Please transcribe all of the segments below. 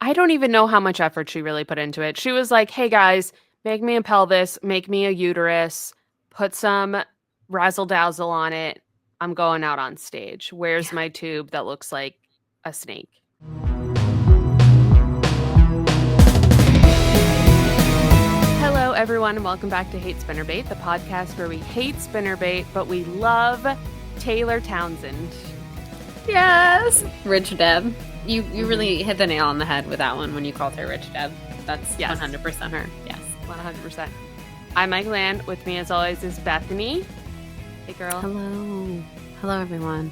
I don't even know how much effort she really put into it. She was like, hey guys, make me a pelvis, make me a uterus, put some razzle dazzle on it. I'm going out on stage. Where's Yeah. my tube that looks like a snake? Hello, everyone, and welcome back to Hate Spinnerbait, the podcast where we hate spinnerbait, but we love Taylor Townsend. Yes. Rich Deb. You Mhm. really hit the nail on the head with that one when you called her Rich Deb. That's Yes, 100% her. Yes. 100%. I'm Mike Land. With me, as always, is Bethany. Hey, girl. Hello. Hello, everyone.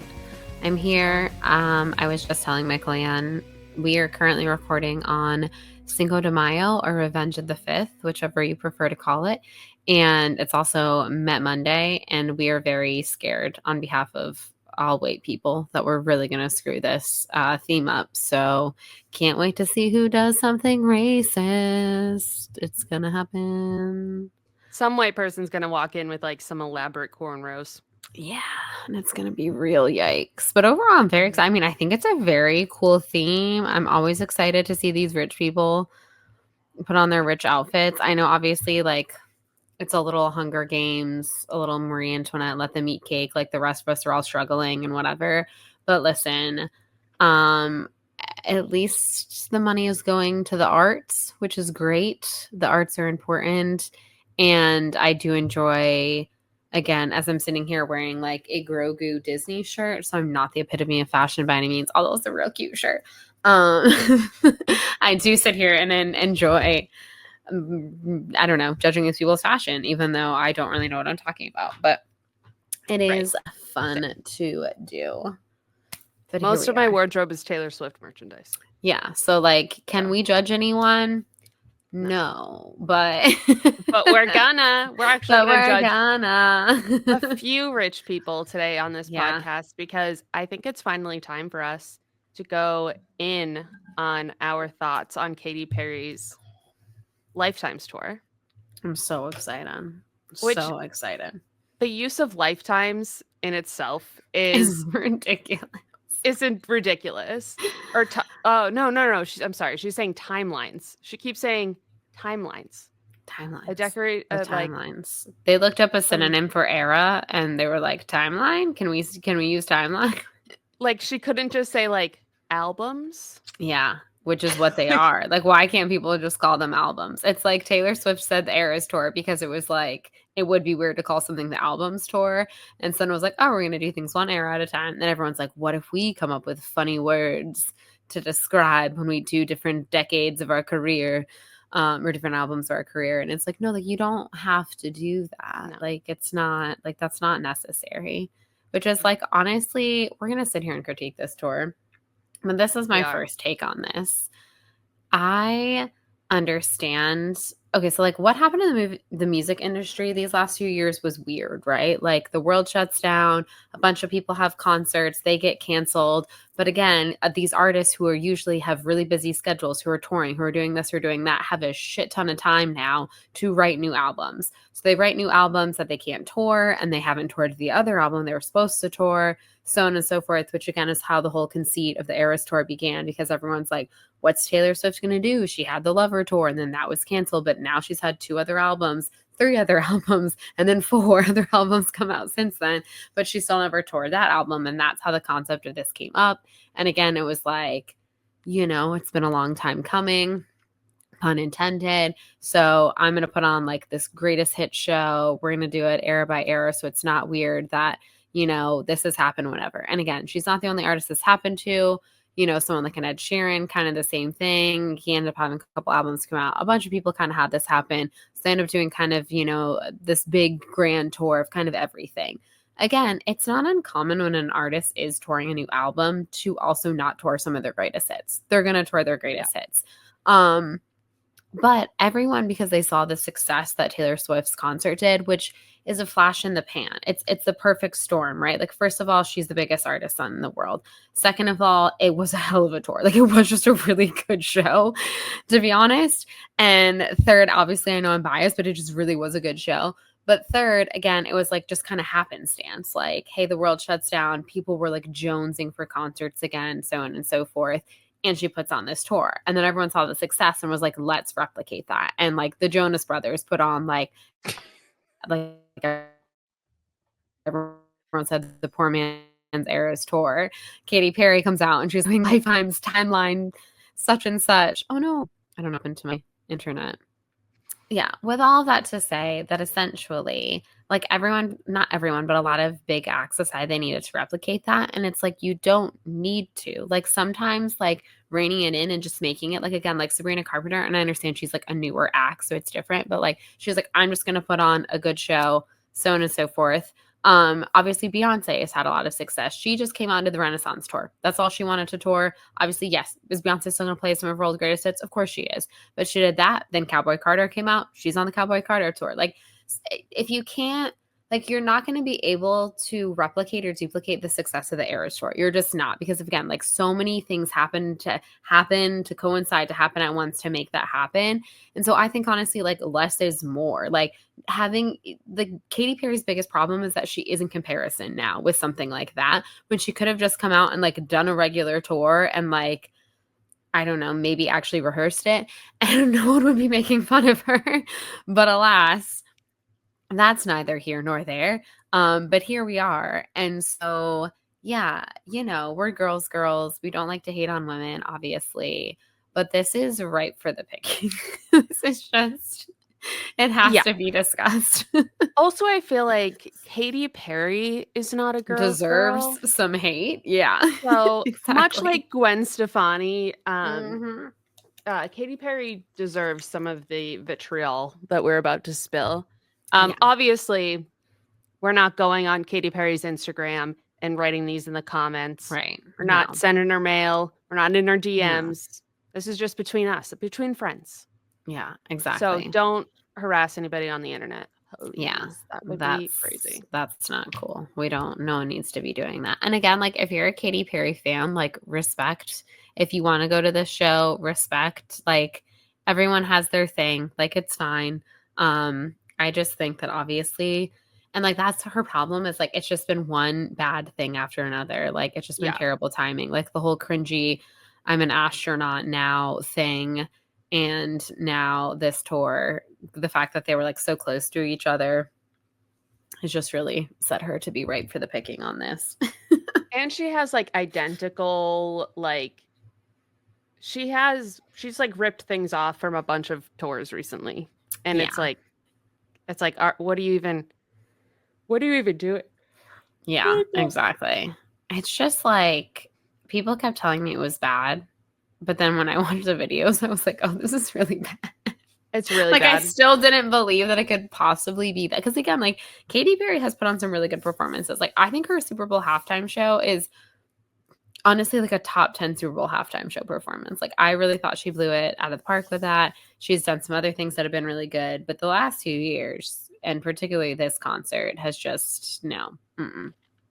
I'm here. I was just telling Michael Ann, we are currently recording on Cinco de Mayo or Revenge of the 5th, whichever you prefer to call it. And it's also Met Monday, and we are very scared on behalf of all white people that we're really going to screw this theme up. So can't wait to see who does something racist. It's going to happen. Some white person's going to walk in with like some elaborate cornrows. Yeah, and it's going to be real yikes. But overall, I'm very excited. I mean, I think it's a very cool theme. I'm always excited to see these rich people put on their rich outfits. I know, obviously, like, it's a little Hunger Games, a little Marie Antoinette, let them eat cake. Like, the rest of us are all struggling and whatever. But listen, um, at least the money is going to the arts, which is great. The arts are important. And I do enjoy, again, as I'm sitting here wearing like a Grogu Disney shirt. So I'm not the epitome of fashion by any means, although it's a real cute shirt. Um, I do sit here and enjoy, I don't know, judging these people's fashion, even though I don't really know what I'm talking about. But it Right. is fun to do. But here Most we of my are. wardrobe is Taylor Swift merchandise. Yeah. So, like, can So, we judge anyone? no. No, but But we're actually but going to we're judge a gonna. few rich people today on this Yeah, podcast because I think it's finally time for us to go in on our thoughts on Katy Perry's Lifetimes tour, I'm so excited. I'm which so excited. the use of lifetimes in itself It's ridiculous. isn't ridiculous. Or oh no, I'm sorry. She's saying timelines. She keeps saying timelines. I Timelines. decorate The like timelines. They looked up a some synonym for era and they were like, timeline? Can we use timeline? like she couldn't just say like albums. Yeah, which is what they Like are. Like, why can't people just call them albums? It's like Taylor Swift said the Eras tour because it was like, it would be weird to call something the albums tour. And someone was like, oh, we're going to do things one era at a time. Then everyone's like, what if we come up with funny words to describe when we do different decades of our career? Or different albums of our career. And it's like, no, like, you don't have to do that. no. Like, it's not, like, that's not necessary. Which is like, honestly, we're going to sit here and critique this tour, but this is We my are. first take on this. I understand. Okay, so like what happened in the music industry these last few years was weird, right? Like the world shuts down, a bunch of people have concerts, they get canceled. But again, these artists who are usually have really busy schedules, who are touring, who are doing this or doing that, have a shit ton of time now to write new albums. So they write new albums that they can't tour, and they haven't toured the other album they were supposed to tour, so on and so forth, which again is how the whole conceit of the Eras tour began, because everyone's like, what's Taylor Swift going to do? She had the Lover tour and then that was canceled, but now she's had 2 other albums, 3 other albums, and then 4 other albums come out since then, but she still never toured that album. And that's how the concept of this came up. And again, it was like, it's been a long time coming, pun intended. So I'm going to put on like this greatest hit show. We're going to do it era by era. So it's not weird that, this has happened whenever. And again, she's not the only artist this happened to. Someone like an Ed Sheeran, kind of the same thing. He ended up having a couple albums come out. A bunch of people kind of had this happen. So they end up doing kind of, this big grand tour of kind of everything. Again, it's not uncommon when an artist is touring a new album to also not tour some of their greatest hits. They're going to tour their greatest hits. But everyone, because they saw the success that Taylor Swift's concert did, which is a flash in the pan. It's the perfect storm, right? Like, first of all, she's the biggest artist in the world. Second of all, it was a hell of a tour. Like, it was just a really good show, to be honest. And third, obviously, I know I'm biased, but it just really was a good show. But third, again, it was like just kind of happenstance. Like, hey, the world shuts down. People were like jonesing for concerts again, so on and so forth. and she puts on this tour. And then everyone saw the success and was like, let's replicate that. And like the Jonas Brothers put on like everyone said the poor man's Eras tour. Katy Perry comes out and she's like, Lifetime's timeline, such and such. Oh no, I don't know what happened to my internet. Yeah, with all of that to say that essentially, like everyone, not everyone, but a lot of big acts decided they needed to replicate that. And it's like, you don't need to. Like sometimes, like reining it in and just making it, like again, like Sabrina Carpenter, and I understand she's like a newer act, so it's different, but like she's like, I'm just going to put on a good show, so on and so forth. Obviously Beyonce has had a lot of success. She just came out into the Renaissance tour. That's all she wanted to tour. Obviously, yes. Is Beyonce still going to play some of her old greatest hits? Of course she is. But she did that. Then Cowboy Carter came out. She's on the Cowboy Carter tour. Like, if you can't, like, you're not going to be able to replicate or duplicate the success of the Eras tour. You're just not, because again, like so many things happen to coincide, to happen at once to make that happen. And so I think honestly, like less is more. Like having the Katy Perry's biggest problem is that she is in comparison now with something like that, when she could have just come out and like done a regular tour and like, I don't know, maybe actually rehearsed it and no one would be making fun of her. But alas, that's neither here nor there. But here we are. And so, yeah, you know, we're girls. We don't like to hate on women, obviously. But this is ripe for the picking. This is just, it has to be discussed. Also, I feel like Katy Perry is not a girl. Deserves some hate. Yeah. So exactly. Much like Gwen Stefani, Katy Perry deserves some of the vitriol that we're about to spill. Obviously, we're not going on Katy Perry's Instagram and writing these in the comments. Right. We're not sending her mail. We're not in her DMs. No. This is just between us, between friends. Yeah, exactly. So don't harass anybody on the internet. Please. Yeah, that would be crazy. That's not cool. No one needs to be doing that. And again, like if you're a Katy Perry fan, like respect. If you want to go to this show, respect. Like everyone has their thing. Like it's fine. I just think that obviously, and like that's her problem, is like it's just been one bad thing after another. Like it's just been terrible timing. Like the whole cringy I'm an astronaut now thing, and now this tour, the fact that they were like so close to each other has just really set her to be ripe for the picking on this. And she has like identical, like she's like ripped things off from a bunch of tours recently. And it's like, what do you even do it? Yeah, exactly. It's just like people kept telling me it was bad, but then when I watched the videos, I was like, oh, this is really bad. It's really like bad. I still didn't believe that it could possibly be that, because again, like Katy Perry has put on some really good performances. Like I think her Super Bowl halftime show is honestly like a top 10 Super Bowl halftime show performance. Like I really thought she blew it out of the park with that. She's done some other things that have been really good, but the last 2 years, and particularly this concert, has just no.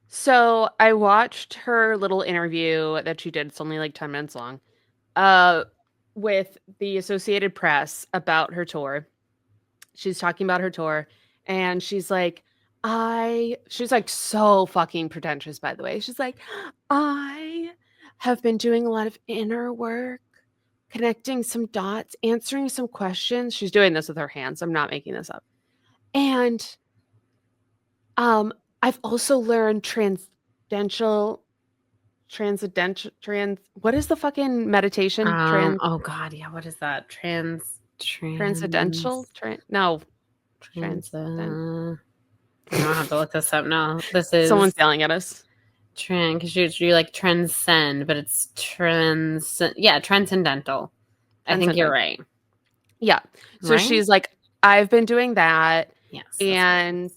So I watched her little interview that she did. It's only like 10 minutes long, with the Associated Press about her tour. She's talking about her tour, and she's like so fucking pretentious, by the way. She's like, I have been doing a lot of inner work, connecting some dots, answering some questions. She's doing this with her hands. I'm not making this up. And I've also learned what is the fucking meditation? Oh God, yeah, what is that? Transcendental? No. I don't have to look this up now. This is someone's yelling at us. Because you like transcend, but it's transcendental. I think you're right. Yeah. So she's like, I've been doing that. Yes. And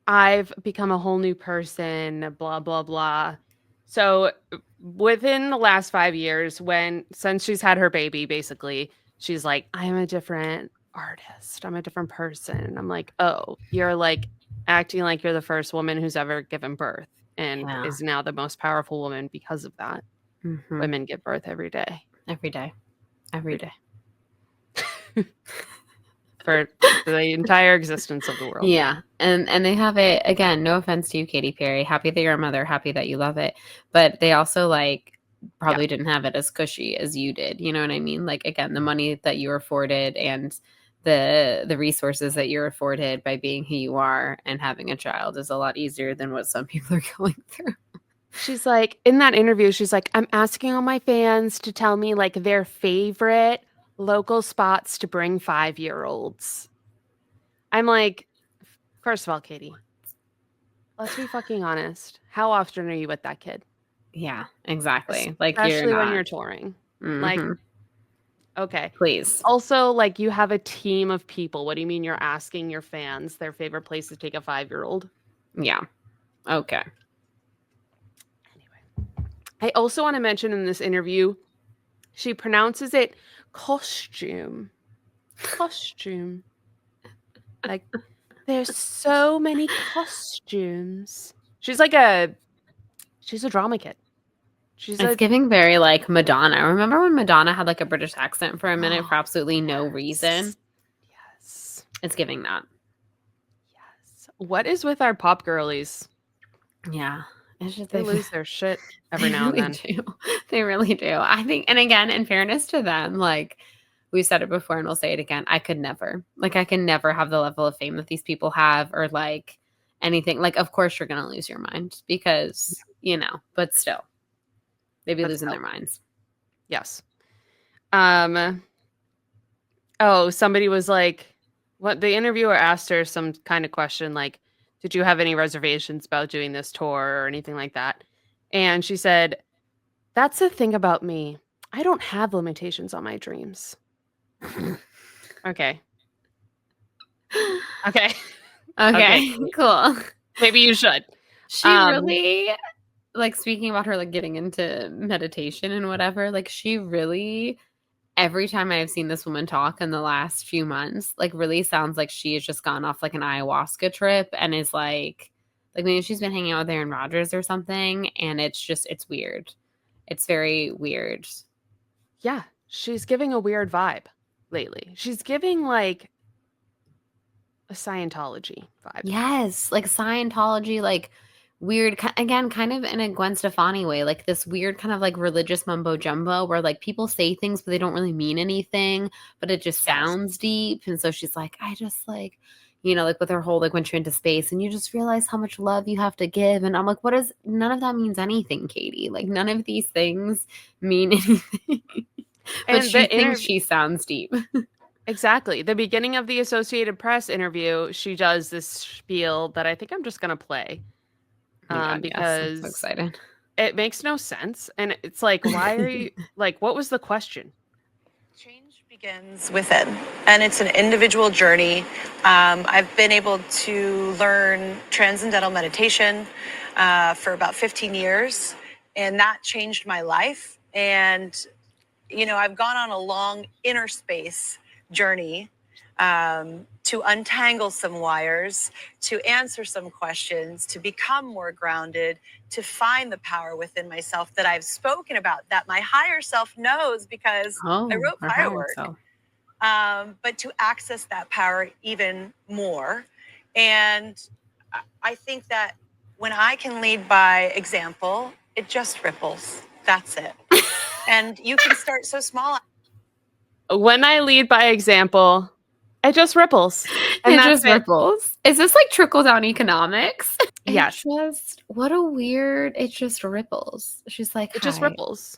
I've become a whole new person, blah, blah, blah. So within the last 5 years, since she's had her baby, basically, she's like, I'm a different artist. I'm a different person. And I'm like, oh, you're like acting like you're the first woman who's ever given birth and is now the most powerful woman because of that. Mm-hmm. Women give birth every day. Every day. For the entire existence of the world. Yeah. And they have it, again, no offense to you, Katy Perry. Happy that you're a mother. Happy that you love it. But they also like probably didn't have it as cushy as you did. You know what I mean? Like, again, the money that you're afforded and the resources that you're afforded by being who you are and having a child is a lot easier than what some people are going through. She's like, in that interview, she's like, I'm asking all my fans to tell me like their favorite local spots to bring 5-year-olds. I'm like, first of all, Katy, let's be fucking honest. How often are you with that kid? Yeah, exactly. Like, you're Especially when not. you're touring. Like, Mhm. okay. Please. Also, like, you have a team of people. What do you mean you're asking your fans their favorite place to take a 5-year-old? Yeah. Okay. Anyway, I also want to mention in this interview, she pronounces it costume. Costume. Like, there's so many costumes. She's a drama kid. She's It's a giving very like Madonna. Remember when Madonna had like a British accent for a minute for absolutely no reason? yes. Yes. It's giving that. Yes. What is with our pop girlies? Yeah. It's just They lose their shit every they now and really then. do. They really do. I think, and again, in fairness to them, like we've said it before and we'll say it again, I could never. Like, I can never have the level of fame that these people have or like anything. Like, of course you're gonna lose your mind because, but still. They'd be But losing still, their minds. yes. Somebody was like, what the interviewer asked her some kind of question like, did you have any reservations about doing this tour or anything like that? And she said, that's the thing about me. I don't have limitations on my dreams. Okay. Okay. Okay, Katy. cool. Maybe you should. She really, like, speaking about her, like, getting into meditation and whatever, like, she really, every time I have seen this woman talk in the last few months, like, really sounds like she has just gone off, like, an ayahuasca trip and is, like, maybe she's been hanging out with Aaron Rodgers or something, and it's weird. It's very weird. Yeah, she's giving a weird vibe lately. She's giving like a Scientology vibe. Yes, like Scientology, like weird, again, kind of in a Gwen Stefani way, like this weird kind of like religious mumbo jumbo where like people say things, but they don't really mean anything, but it just Yes. sounds deep. And so she's like, I just like, like with her whole, like when she went to space and you just realize how much love you have to give. And I'm like, none of that means anything, Katie. Like none of these things mean anything. But And she the thinks interview she sounds deep. exactly. The beginning of the Associated Press interview, she does this spiel that I think I'm just gonna play. Oh my God, yes. I'm so Because excited. it makes no sense. And it's like, why are you like, what was the question? Change begins within, and it's an individual journey. I've been able to learn transcendental meditation for about 15 years, and that changed my life. And, I've gone on a long inner space journey to untangle some wires, to answer some questions, to become more grounded, to find the power within myself that I've spoken about, that my higher self knows because I Oh, wrote her higher Firework, self. but to access that power even more. And I think that when I can lead by example, it just ripples. That's it. And you can start so small. When I lead by example, it just ripples. And It that's just it. ripples. Is this like trickle down economics? Yes. It just ripples. She's like, It just hi, ripples.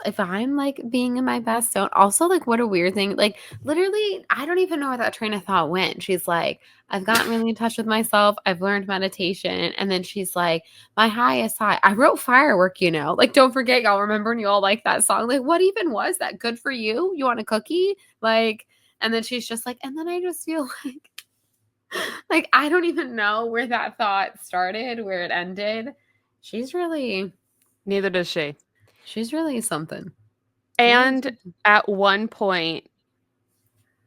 if I'm like being in my best zone, also like what a weird thing. Like literally, I don't even know where that train of thought went. She's like, I've gotten really in touch with myself. I've learned meditation. And then she's like, my highest high. I wrote Firework, Like, don't forget, y'all remember and you all like that song. Like, what even was that? Good for you? You want a cookie? Like, and then she's just like, and then I just feel like I don't even know where that thought started, where it ended. She's really Neither does she. She's really something. And at one point,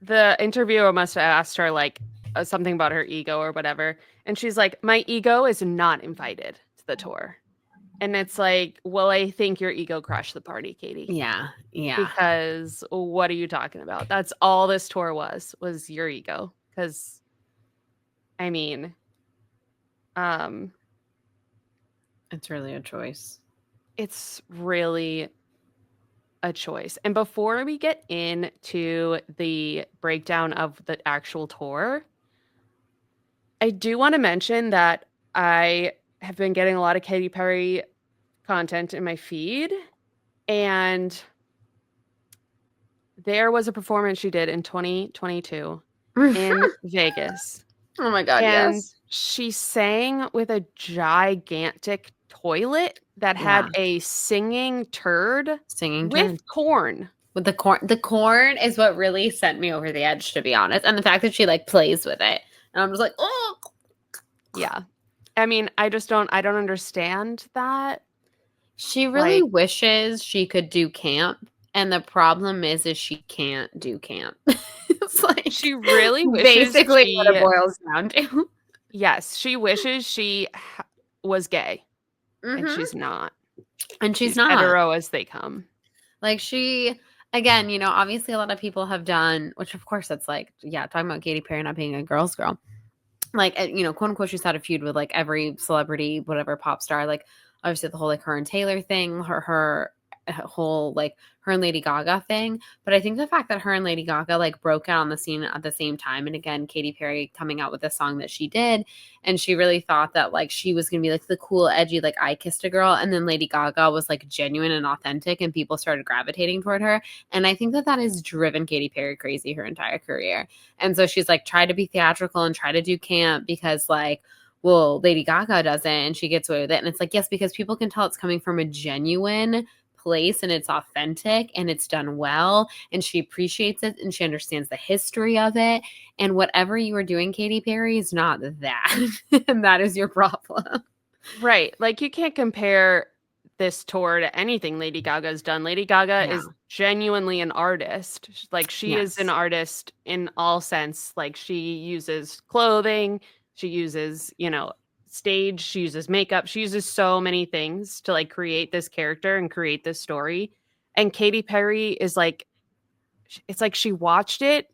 the interviewer must have asked her like something about her ego or whatever. And she's like, my ego is not invited to the tour. And it's like, well, I think your ego crashed the party, Katy. Yeah. Because what are you talking about? That's all this tour was your ego. Because, I mean, It's really a choice. it's really a choice. And before we get into the breakdown of the actual tour, I do want to mention that I have been getting a lot of Katy Perry content in my feed, and there was a performance she did in 2022 in Vegas, Oh my God, and yes. she sang with a gigantic toilet that Yeah. had a singing turd Singing with turd. corn. With the corn is what really sent me over the edge, to be honest. And the fact that she like plays with it. And I'm just like, oh. Yeah. I mean, I don't understand that. She really Like, wishes she could do camp. And the problem is she can't do camp. It's like she really wishes basically what it she boils down to. yes, she wishes she was gay, and Hmm. she's not. And she's She's not. hetero as they come. Like she, again, obviously a lot of people have done, which of course it's like, yeah, talking about Katy Perry not being a girl's girl. Like, quote unquote, she's had a feud with like every celebrity, whatever pop star. Like, obviously the whole like her and Taylor thing, her whole like her and Lady Gaga thing. But I think the fact that her and Lady Gaga like broke out on the scene at the same time, and again, Katy Perry coming out with a song that she did, and she really thought that like she was gonna be like the cool, edgy, like I kissed a girl, and then Lady Gaga was like genuine and authentic, and people started gravitating toward her. And I think that that has driven Katy Perry crazy her entire career. And so she's like try to be theatrical and try to do camp because like, well, Lady Gaga doesn't and she gets away with it. And it's like, yes, because people can tell it's coming from a genuine place and it's authentic and it's done well and she appreciates it and she understands the history of it. And whatever you are doing, Katy Perry, is not that. And that is your problem. Right. Like, you can't compare this tour to anything Lady Gaga's done. Lady Gaga Yeah. is genuinely an artist. Like, she is an Yes. artist in all sense. Like, she uses clothing, she uses, stage, she uses makeup, she uses so many things to like create this character and create this story. And Katy Perry is like, it's like she watched it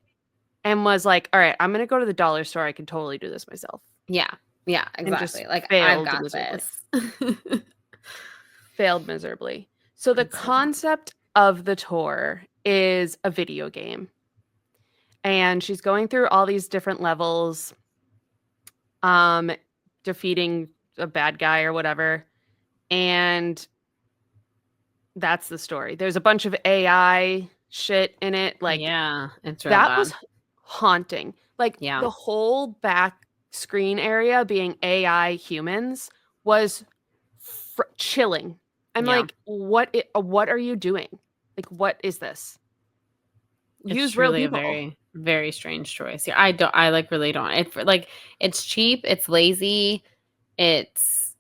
and was like, all right, I'm going to go to the dollar store. I can totally do this myself. Yeah. Yeah, And just exactly. Like I've failed got miserably. this. Failed miserably. So the It's so bad. concept of the tour is a video game. And she's going through all these different levels, defeating a bad guy or whatever. And that's the story. There's a bunch of AI shit in it. Like, Yeah, it's real that bad. was haunting. Like, Yeah. the whole back screen area being AI humans was chilling. I'm Yeah. like, what are you doing? Like, what is this? It's Use real truly a people. very, very strange choice. Yeah, I like really don't. Like it's cheap, it's lazy, it's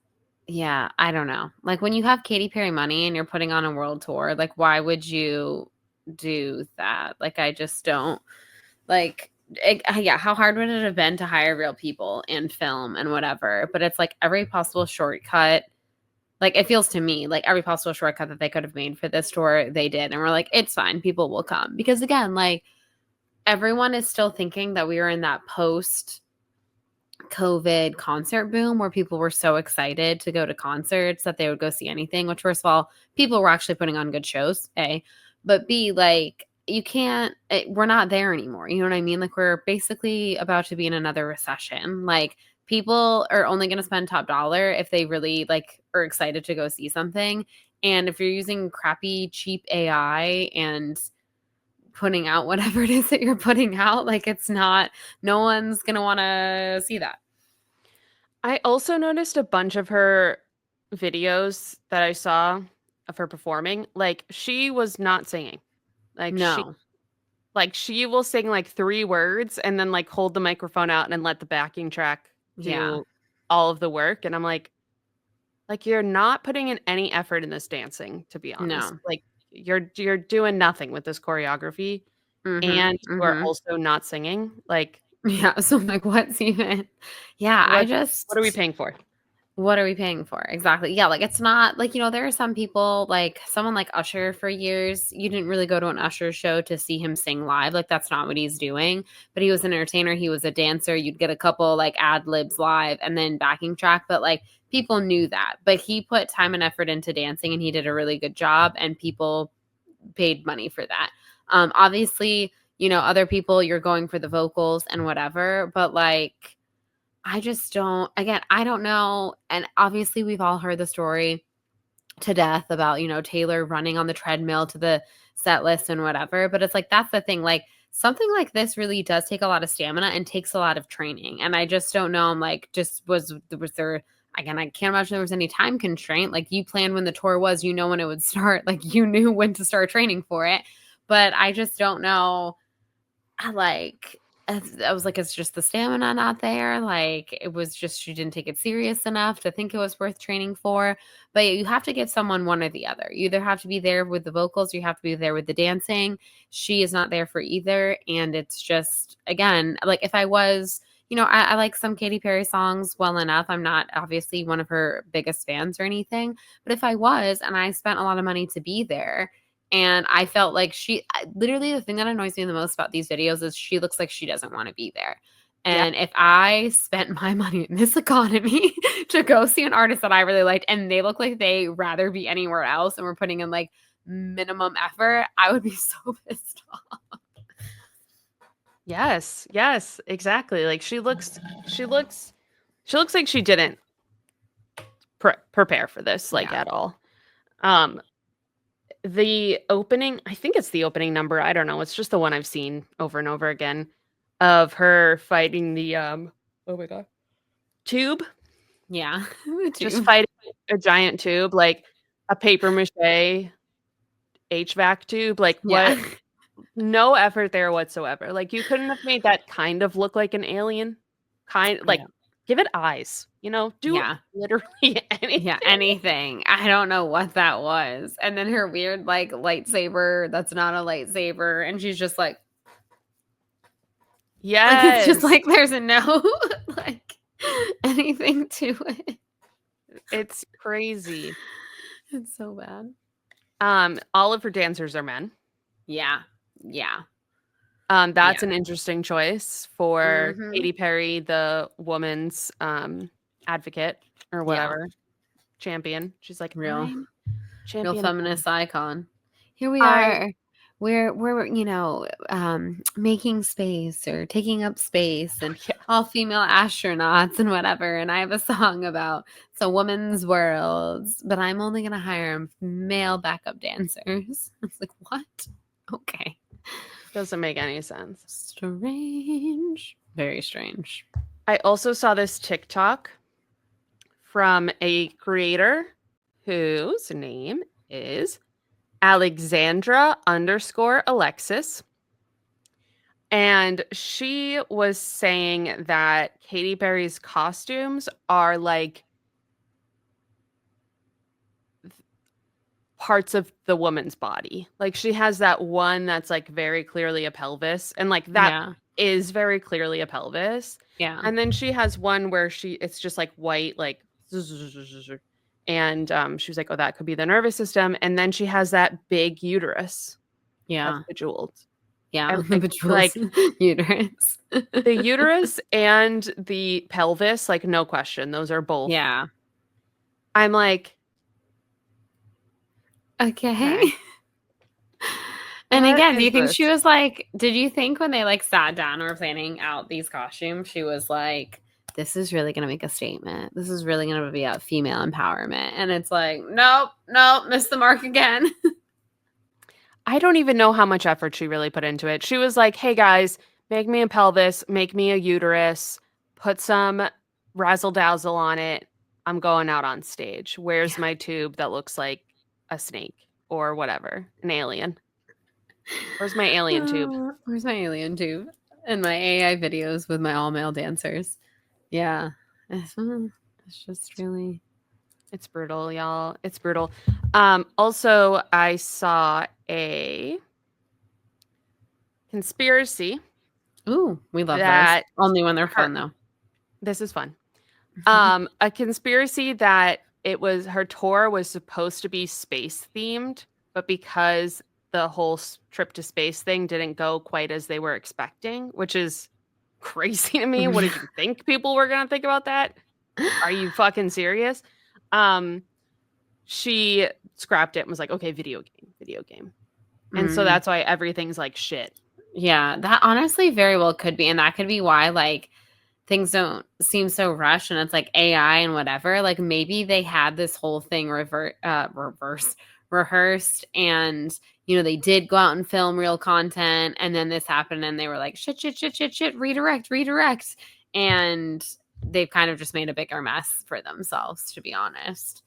yeah, I don't know. Like when you have Katy Perry money and you're putting on a world tour, like why would you do that? Like I just don't like yeah, how hard would it have been to hire real people and film and whatever? But it's like every possible shortcut. Like it feels to me like every possible shortcut that they could have made for this tour, they did. And we're like, it's fine, people will come. Because again, like everyone is still thinking that we are in that post COVID concert boom where people were so excited to go to concerts that they would go see anything, which first of all, people were actually putting on good shows, A, but B, like you can't, we're not there anymore. You know what I mean? Like we're basically about to be in another recession. Like people are only going to spend top dollar if they really like are excited to go see something. And if you're using crappy, cheap AI and putting out whatever it is that you're putting out, like it's not, no one's going to want to see that. I also noticed a bunch of her videos that I saw of her performing. Like, she was not singing. Like, No. she will sing like 3 words and then like hold the microphone out and let the backing track do Yeah. all of the work. And I'm like, you're not putting in any effort in this dancing, to be honest. No. Like, you're doing nothing with this choreography, Mhm. and you are Mhm. also not singing. Like, Yeah, so I'm like, what's even? Yeah, I what are we just paying for? What are we paying for? Exactly. Yeah, like it's not like, there are some people like someone like Usher for years. You didn't really go to an Usher show to see him sing live. Like that's not what he's doing. But he was an entertainer, he was a dancer. You'd get a couple like ad libs live and then backing track, but like people knew that. But he put time and effort into dancing and he did a really good job and people paid money for that. Obviously, other people you're going for the vocals and whatever, but like I just don't, again, I don't know. And obviously, we've all heard the story to death about, Taylor running on the treadmill to the set list and whatever. But it's like, that's the thing. Like, something like this really does take a lot of stamina and takes a lot of training. And I just don't know. I'm like, was there, again, I can't imagine there was any time constraint. Like, you planned when the tour was, when it would start. Like, you knew when to start training for it. But I just don't know. I was like, it's just the stamina not there. Like, it was just, she didn't take it serious enough to think it was worth training for. But you have to give someone one or the other. You either have to be there with the vocals, or you have to be there with the dancing. She is not there for either. And it's just, again, like if I was, I like some Katy Perry songs well enough. I'm not obviously one of her biggest fans or anything. But if I was, and I spent a lot of money to be there, and I felt like literally the thing that annoys me the most about these videos is she looks like she doesn't want to be there. And if I spent my money in this economy to go see an artist that I really liked and they look like they rather be anywhere else and we're putting in like minimum effort, I would be so pissed off. Yes, exactly. Like she looks like she didn't prepare for this at all. The opening, I think it's the opening number. I don't know. It's just the one I've seen over and over again of her fighting the oh my god, tube. Yeah, just fighting a giant tube, like a paper mache HVAC tube. Like what? Yeah. No effort there whatsoever. Like you couldn't have made that kind of look like an alien. Give it eyes. Do literally anything. Yeah, anything. I don't know what that was. And then her weird like lightsaber that's not a lightsaber, and she's just like, yes, it's just like there's no like anything to it. It's crazy. It's so bad. All of her dancers are men. Yeah. That's an interesting choice for Mhm. Katy Perry, the woman's advocate or whatever, champion. She's like real champion, feminist icon. Here we are. We're making space or taking up space and all female astronauts and whatever. And I have a song about it's a woman's world, but I'm only gonna hire male backup dancers. It's like, what? Okay. Doesn't make any sense. Strange. Very strange. I also saw this TikTok from a creator whose name is Alexandra_Alexis. And she was saying that Katy Perry's costumes are like parts of the woman's body. Like she has that one that's like very clearly a pelvis, and like that is very clearly a pelvis. Yeah. And then she has one where it's just like white, like, and she was like, oh, that could be the nervous system. And then she has that big uterus. Yeah. Bejeweled. Yeah. Like uterus. The uterus and the pelvis, like no question. Those are both. Yeah. I'm like, okay. And again, do you think she was like, did you think when they like sat down or were planning out these costumes, she was like, this is really going to make a statement. This is really going to be about female empowerment. And it's like, nope, missed the mark again. I don't even know how much effort she really put into it. She was like, hey guys, make me a pelvis, make me a uterus, put some razzle dazzle on it. I'm going out on stage. Where's my tube that looks like a snake or whatever, an alien? Where's my alien tube? Where's my alien tube? And my AI videos with my all male dancers. Yeah. It's just really, it's brutal, y'all. It's brutal. Also, I saw a conspiracy. Ooh, we love that. Only when they're fun, though. This is fun. A conspiracy that it was her tour was supposed to be space themed, but because the whole trip to space thing didn't go quite as they were expecting, which is crazy to me. What did you think people were going to think about that? Are you fucking serious? She scrapped it and was like, okay, video game. And so that's why everything's like shit. Yeah, that honestly very well could be. And that could be why, like, things don't seem so rushed and it's like AI and whatever. Like, maybe they had this whole thing rehearsed and, you know, they did go out and film real content. And then this happened and they were like, shit, redirect. And they've kind of just made a bigger mess for themselves, to be honest.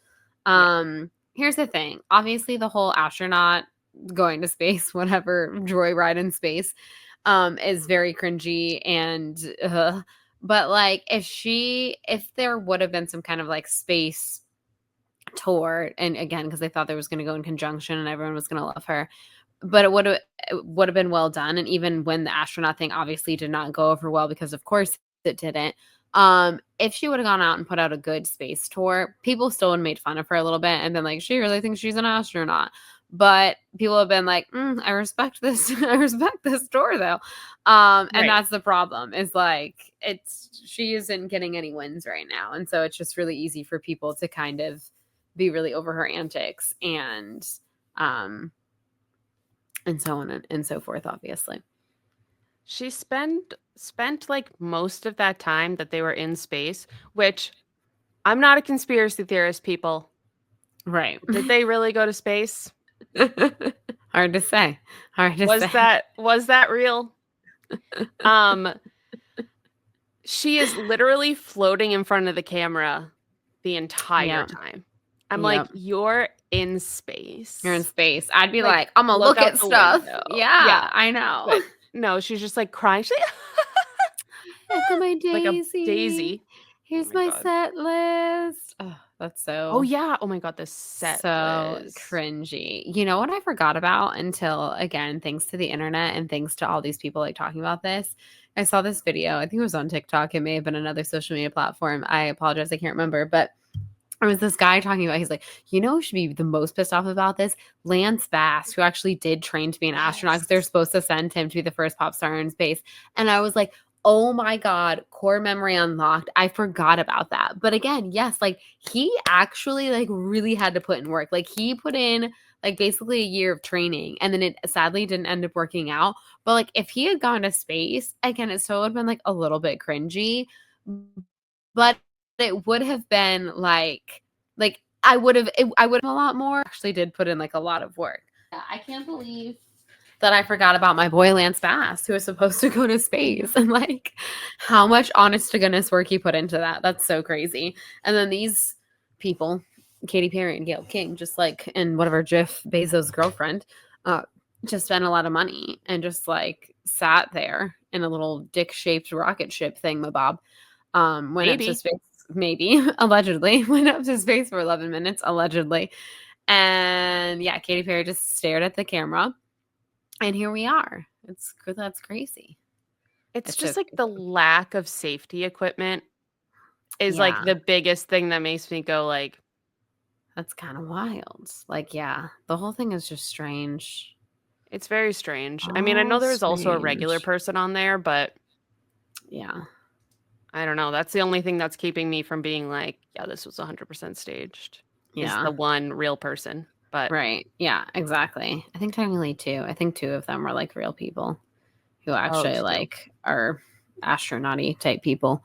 Here's the thing. Obviously, the whole astronaut going to space, whatever, joyride in space, is very cringy and but like if there would have been some kind of like space tour, and again, because they thought they was going to go in conjunction and everyone was going to love her, but it would have been well done. And even when the astronaut thing obviously did not go over well, because of course it didn't, if she would have gone out and put out a good space tour, people still would have made fun of her a little bit and been like, she really thinks she's an astronaut. But people have been like, I respect this. I respect this tour though. And that's the problem, is like, she isn't getting any wins right now. And so it's just really easy for people to kind of be really over her antics and so on and so forth, obviously. She spent like most of that time that they were in space, which I'm not a conspiracy theorist, people. Right. Did they really go to space? Hard to say. Was that real? She is literally floating in front of the camera the entire time. I'm like, you're in space. You're in space. I'd be like, I'm gonna look at stuff. Yeah, I know. But no, she's just like crying. She's like, look at my daisy. Like a daisy. Here's my set list. Oh, that's so. Oh yeah. Oh my god, this set so list. Cringy. You know what I forgot about until, again, thanks to the internet and thanks to all these people like talking about this. I saw this video. I think it was on TikTok. It may have been another social media platform. I apologize. I can't remember. But there was this guy talking about, he's like, you know who should be the most pissed off about this? Lance Bass, who actually did train to be an astronaut, because they're supposed to send him to be the first pop star in space. And I was like, oh my God, core memory unlocked. I forgot about that. But again, yes, like he actually like really had to put in work. Like he put in like basically a year of training, and then it sadly didn't end up working out. But like if he had gone to space, again, it still would have been like a little bit cringy, but it would have been like I would have a lot more. Actually did put in like a lot of work. Yeah, I can't believe that I forgot about my boy Lance Bass, who was supposed to go to space, and like how much honest to goodness work he put into that. That's so crazy. And then these people, Katy Perry and Gayle King, just like, and whatever, Jeff Bezos' girlfriend, just spent a lot of money and just like sat there in a little dick-shaped rocket ship thingamabob. Went up to space, maybe, allegedly, went up to space for 11 minutes, allegedly. And yeah, Katy Perry just stared at the camera. And here we are. That's crazy. It's just like the lack of safety equipment is like the biggest thing that makes me go like, that's kind of wild. Like, yeah, the whole thing is just strange. It's very strange. I mean, I know there was also a regular person on there, but yeah, I don't know. That's the only thing that's keeping me from being like, yeah, this was 100% staged. Yeah. Is the one real person. But right. Yeah, exactly. I think technically two. I think two of them were like real people who actually like are astronaut-y type people.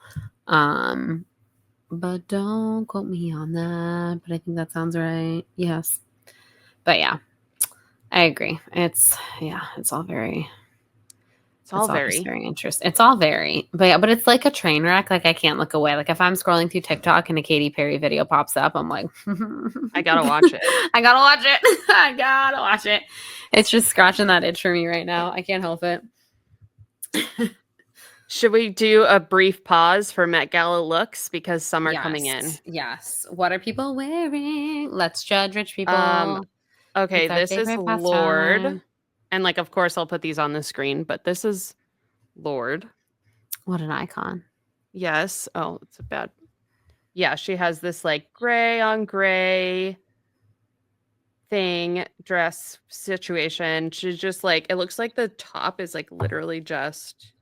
But don't quote me on that. But I think that sounds right. Yes. But yeah, I agree. It's all very interesting. It's all very, but it's like a train wreck. Like I can't look away. Like if I'm scrolling through TikTok and a Katy Perry video pops up, I'm like, I gotta watch it. I gotta watch it. It's just scratching that itch for me right now. I can't help it. Should we do a brief pause for Met Gala looks, because some are coming in? Yes. What are people wearing? Let's judge rich people. Okay, this is Lorde. And like, of course, I'll put these on the screen, but this is Lorde. What an icon. Yes. Oh, it's a bad. Yeah, she has this like gray on gray dress situation. She's just like, it looks like the top is like literally just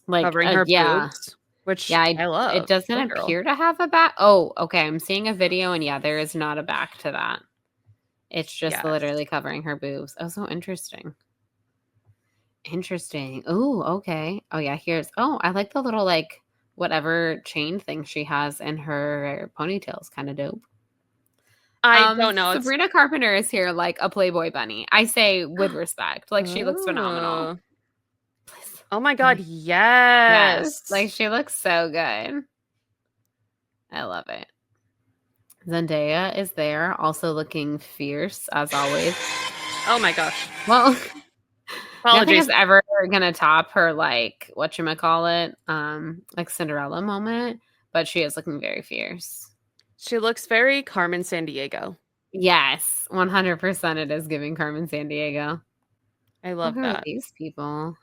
Like, covering her yeah. boobs, which Yeah, I it love. doesn't Go girl. appear to have a back. Oh, okay. I'm seeing a video, and yeah, there is not a back to that. It's just Yes. literally covering her boobs. Oh, so interesting. Interesting. Oh, okay. Oh, yeah, oh, I like the little, like, whatever chain thing she has in her ponytails. Kind of dope. I don't know. It's Sabrina Carpenter is here like a Playboy bunny. I say with respect. Like, she looks phenomenal. Oh my God, Yes. Like, yes. she looks so good. I love it. Zendaya is there, also looking fierce as always. Oh my gosh. Well, nothing Apologies. is ever gonna top her, like, whatchamacallit, like Cinderella moment, but she is looking very fierce. She looks very Carmen Sandiego. Yes, 100% it is giving Carmen Sandiego. I love Who are that. these people?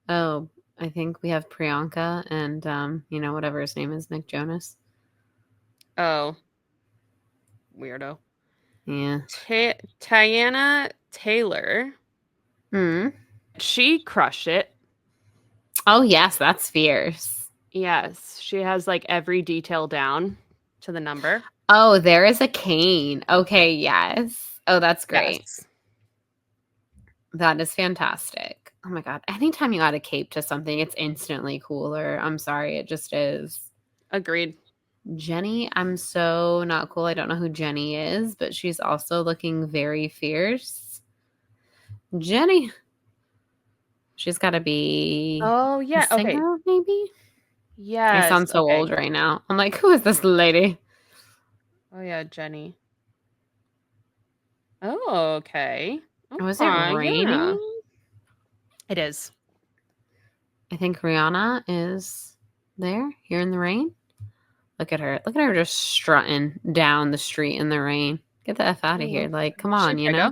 Oh, I think we have Priyanka and whatever his name is, Nick Jonas. Oh. Weirdo. Yeah. Tiana Taylor. She crushed it. Oh, yes, that's fierce. Yes. She has like every detail down to the number. Oh, there is a cane. Okay, yes. Oh, that's great. Yes. That is fantastic. Oh my God. Anytime you add a cape to something, it's instantly cooler. I'm sorry. It just is. Agreed. Jenny, I'm so not cool. I don't know who Jenny is, but she's also looking very fierce. Jenny. She's got to be Oh, yeah. a singer, Okay. maybe? Yes. I sound so old right now. I'm like, who is this lady? Oh, yeah, Jenny. Oh, okay. Was it raining? Yeah. It is. I think Rihanna is there, here in the rain. Look at her. Look at her just strutting down the street in the rain. Get the F out of here. Like, come on, you know?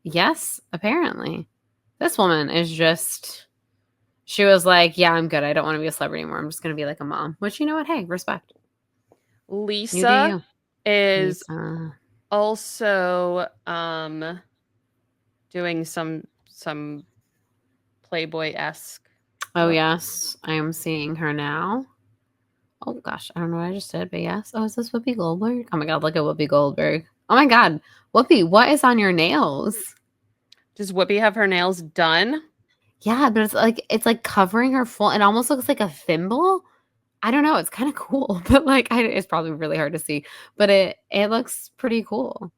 Yes, apparently. This woman is just, she was like, yeah, I'm good. I don't want to be a celebrity anymore. I'm just going to be like a mom. Which, you know what? Hey, respect. Lisa is Lisa. also doing some Playboy-esque. Oh, yes. I am seeing her now. Oh, gosh. I don't know what I just did, but yes. Oh, is this Whoopi Goldberg? Oh, my God. Look at Whoopi Goldberg. Oh, my God. Whoopi, what is on your nails? Does Whoopi have her nails done? Yeah, but it's like covering her full. It almost looks like a thimble. I don't know. It's kind of cool, but like it's probably really hard to see. But it looks pretty cool.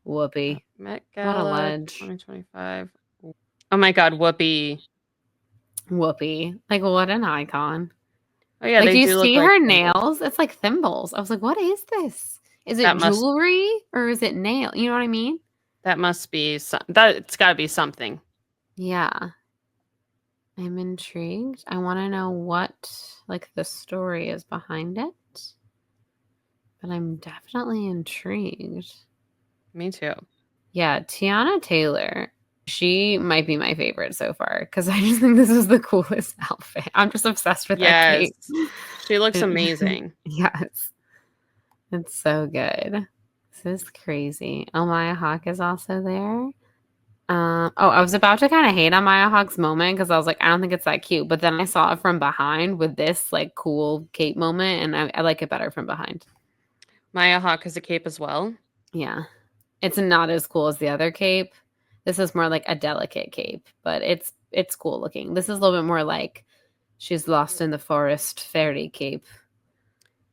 Whoopi. Met What a Gala ledge. 2025. Oh my God, Whoopi. Whoopi. Like, what an icon. Oh yeah, like, they do you do look see like her thimbles. nails? It's like thimbles. I was like, what is this? Is it That must- jewelry or is it nail? You know what I mean? That must be it's got to be something. Yeah. I'm intrigued. I want to know what like the story is behind it. But I'm definitely intrigued. Me too. Yeah, Tiana Taylor. She might be my favorite so far because I just think this is the coolest outfit. I'm just obsessed with that Yes. cape. She looks amazing. Yes. It's so good. This is crazy. Oh, Maya Hawke is also there. I was about to kind of hate on Maya Hawke's moment because I was like, I don't think it's that cute. But then I saw it from behind with this like cool cape moment, and I like it better from behind. Maya Hawke has a cape as well. Yeah. It's not as cool as the other cape. This is more like a delicate cape, but it's cool looking. This is a little bit more like she's lost in the forest fairy cape.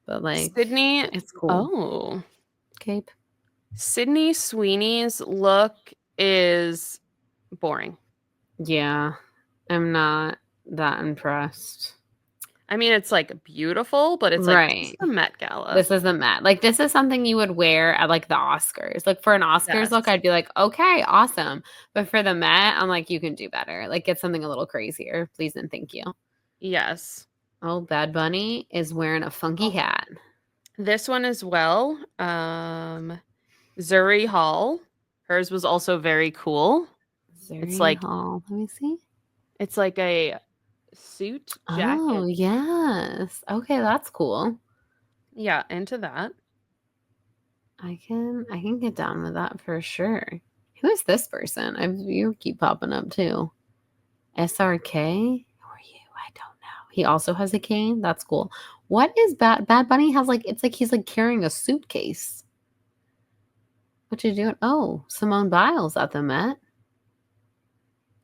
But like Sydney, it's cool. Oh. Cape. Sydney Sweeney's look is boring. Yeah. I'm not that impressed. I mean, it's like beautiful, but it's like this is the Met Gala. This is the Met. Like, this is something you would wear at like the Oscars. Like, for an Oscars look, I'd be like, okay, awesome. But for the Met, I'm like, you can do better. Like, get something a little crazier, please and thank you. Yes. Oh, Bad Bunny is wearing a funky hat. This one as well. Zuri Hall. Hers was also very cool. Zuri It's like Hall. Let me see. It's like a suit Oh, jacket. yes. Okay, that's cool. Yeah, into that. I can get down with that for sure. Who is this person? You keep popping up too. SRK? Who are you? I don't know. He also has a cane. That's cool. What is Bad Bunny has like it's like he's like carrying a suitcase. What you doing? Oh, Simone Biles at the Met.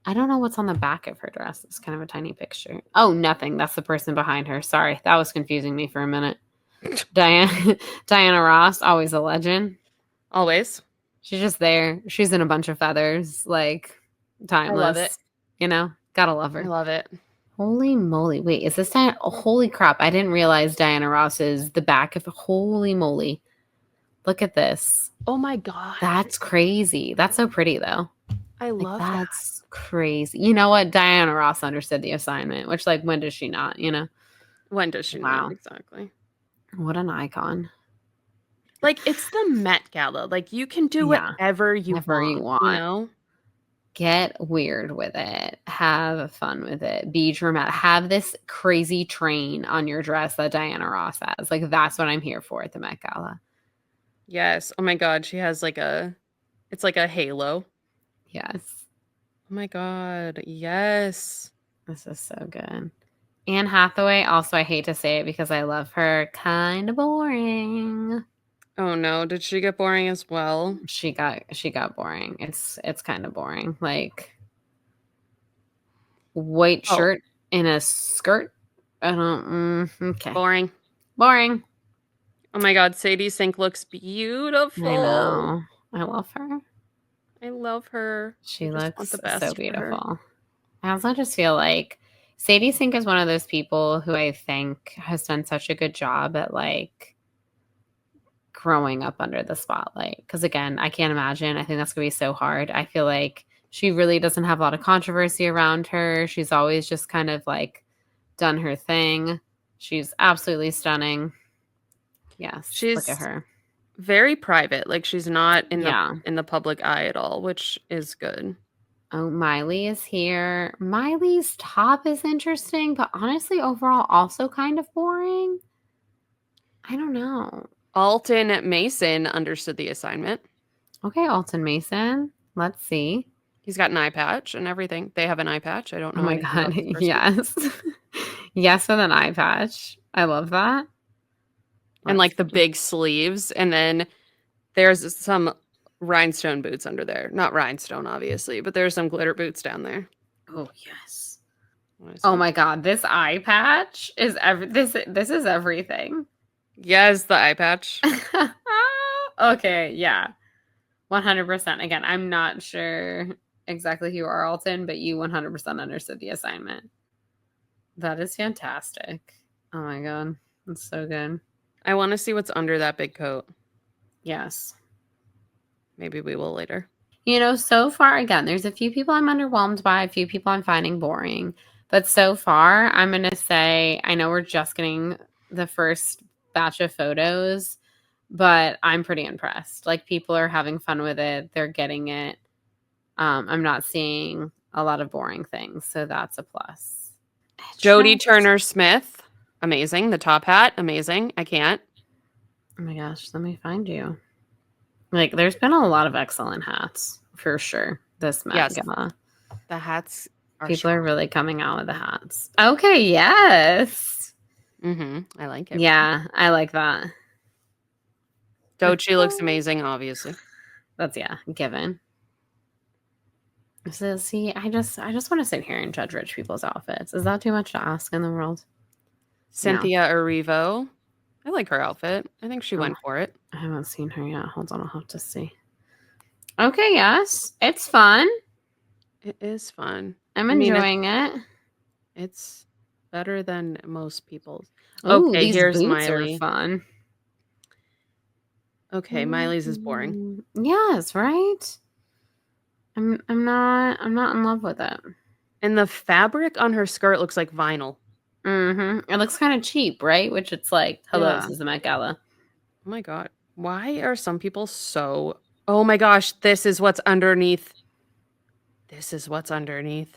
I don't know what's on the back of her dress. It's kind of a tiny picture. Oh, nothing. That's the person behind her. Sorry, that was confusing me for a minute. Diana Ross, always a legend. Always. She's just there. She's in a bunch of feathers, like I love it. timeless. You know, gotta love I her. love it. Holy moly! Wait, is this Diana? Oh, holy crap! I didn't realize Diana Ross is the back of. Holy moly! Look at this. Oh my god. That's crazy. That's so pretty though. I Like love that's crazy. You know what? Diana Ross understood the assignment, which like when does she not, you know? that. When does she Wow. not? Exactly. What an icon. Like, it's the Met Gala. Like, you can do Yeah, whatever you whatever want, you want. you know? Get weird with it. Have fun with it. Be dramatic. Have this crazy train on your dress that Diana Ross has. Like that's what I'm here for at the Met Gala. Yes. Oh my god, she has like it's like a halo. Yes. Oh my god. Yes. This is so good. Anne Hathaway, also I hate to say it because I love her, kind of boring. Oh no, did she get boring as well? She got boring. It's kind of boring. Like white Oh. shirt in a skirt. I don't okay. Boring. Boring. Oh my god, Sadie Sink looks beautiful. I know. I love her. I love her. She I just want looks the best so for her. beautiful. I also just feel like Sadie Sink is one of those people who I think has done such a good job at like growing up under the spotlight. Because again, I can't imagine. I think that's going to be so hard. I feel like she really doesn't have a lot of controversy around her. She's always just kind of like done her thing. She's absolutely stunning. Yes, look at her. Very private. Like, she's not in Yeah. the public eye at all, which is good. Oh, Miley is here. Miley's top is interesting, but honestly, overall, also kind of boring. I don't know. Alton Mason understood the assignment. Okay, Alton Mason. Let's see. He's got an eye patch and everything. They have an eye patch. I don't know. Oh my anything about god, this person. yes. Yes, with an eye patch. I love that. And like the big sleeves. And then there's some rhinestone boots under there. Not rhinestone, obviously, but there's some glitter boots down there. Oh yes. What is Oh it? my god, this eye patch is this is everything. Yes, the eye patch. Okay, yeah. 100%. Again, I'm not sure exactly who you are, Alton, but you 100% understood the assignment. That is fantastic. Oh my god. That's so good. I want to see what's under that big coat. Yes. Maybe we will later. You know, so far, again, there's a few people I'm underwhelmed by, a few people I'm finding boring. But so far, I'm going to say, I know we're just getting the first batch of photos, but I'm pretty impressed. Like, people are having fun with it. They're getting it. I'm not seeing a lot of boring things, so that's a plus. Jodie Turner-Smith. Amazing. The top hat. Amazing. I can't. Oh my gosh, let me find you. Like, there's been a lot of excellent hats, for sure, this Met Gala. The hats are People are really coming out with the hats. Okay, yes. I like it. Yeah, I like that. Doechii looks amazing, obviously. That's given. So see, I just want to sit here and judge rich people's outfits. Is that too much to ask in the world? Cynthia Erivo. I like her outfit. I think she went for it. I haven't seen her yet. Hold on, I'll have to see. Okay, yes. It's fun. It is fun. I'm enjoying it. It's better than most people's. Ooh, Okay, these here's boots Miley. are fun. Okay, Miley's is boring. Yes, right? I'm not in love with it. And the fabric on her skirt looks like vinyl. It looks kind of cheap, right? Which it's like, hello, Yeah. this is the Met Gala. Oh my god. Why are some people so... Oh my gosh, this is what's underneath. This is what's underneath.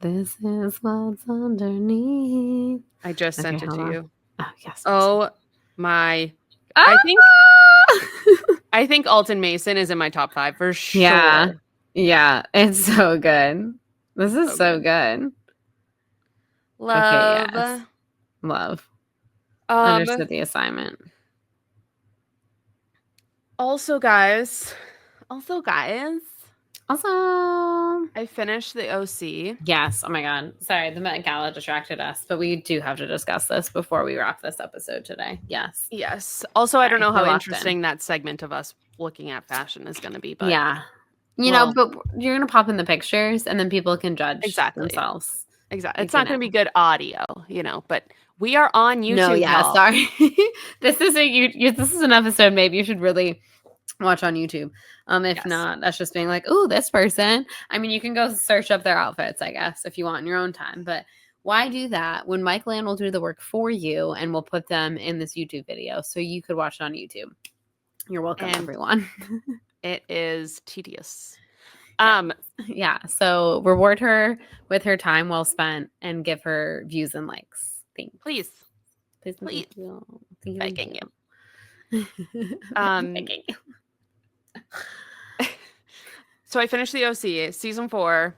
This is what's underneath. I just Okay, sent it hold to on. you. Oh, yes. Oh my. Ah! I think Alton Mason is in my top 5 for sure. Yeah. Yeah. It's so good. This is So so good. good. Love. Okay, yes. Love. Understood the assignment. Also, guys. Also, I finished the OC. yes. Oh my God. Sorry, the Met Gala distracted us, but we do have to discuss this before we wrap this episode today. Yes. Yes. Also, I don't Sorry, know how we're locked in. interesting that segment of us looking at fashion is going to be, but Yeah. well, but you're going to pop in the pictures and then people can judge exactly. themselves. Exactly. It's not going to be good audio, but we are on YouTube. No, yeah, y'all. sorry. This is this is an episode maybe you should really watch on YouTube. If Yes. not, that's just being like, oh, this person. I mean, you can go search up their outfits, I guess, if you want in your own time. But why do that when Mike Land will do the work for you and we'll put them in this YouTube video so you could watch it on YouTube? You're welcome, And everyone. It is tedious. Yeah. So reward her with her time well spent and give her views and likes. Thanks. Please. Please. Please. Thank Begging you. Begging you. So I finished the OC season 4.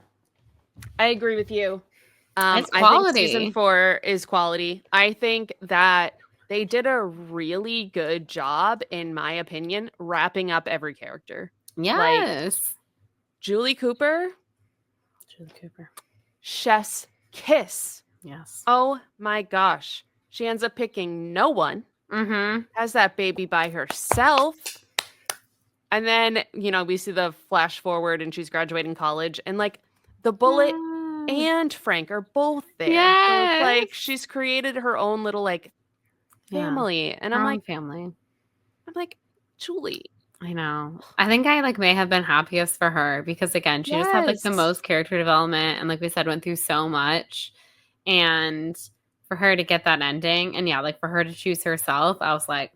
I agree with you. It's I quality. think season 4 is quality. I think that they did a really good job, in my opinion, wrapping up every character. Yes. Julie Cooper. Chef's kiss. Yes. Oh my gosh. She ends up picking no one. Mm-hmm. Has that baby by herself. And then, we see the flash forward and she's graduating college. And the Bullet and Frank are both there. Yes. So it's like she's created her own little family. And Her I'm own like, family. Julie. I know. I think I may have been happiest for her because again, she just had the most character development and like we said, went through so much. And for her to get that ending and for her to choose herself, I was like,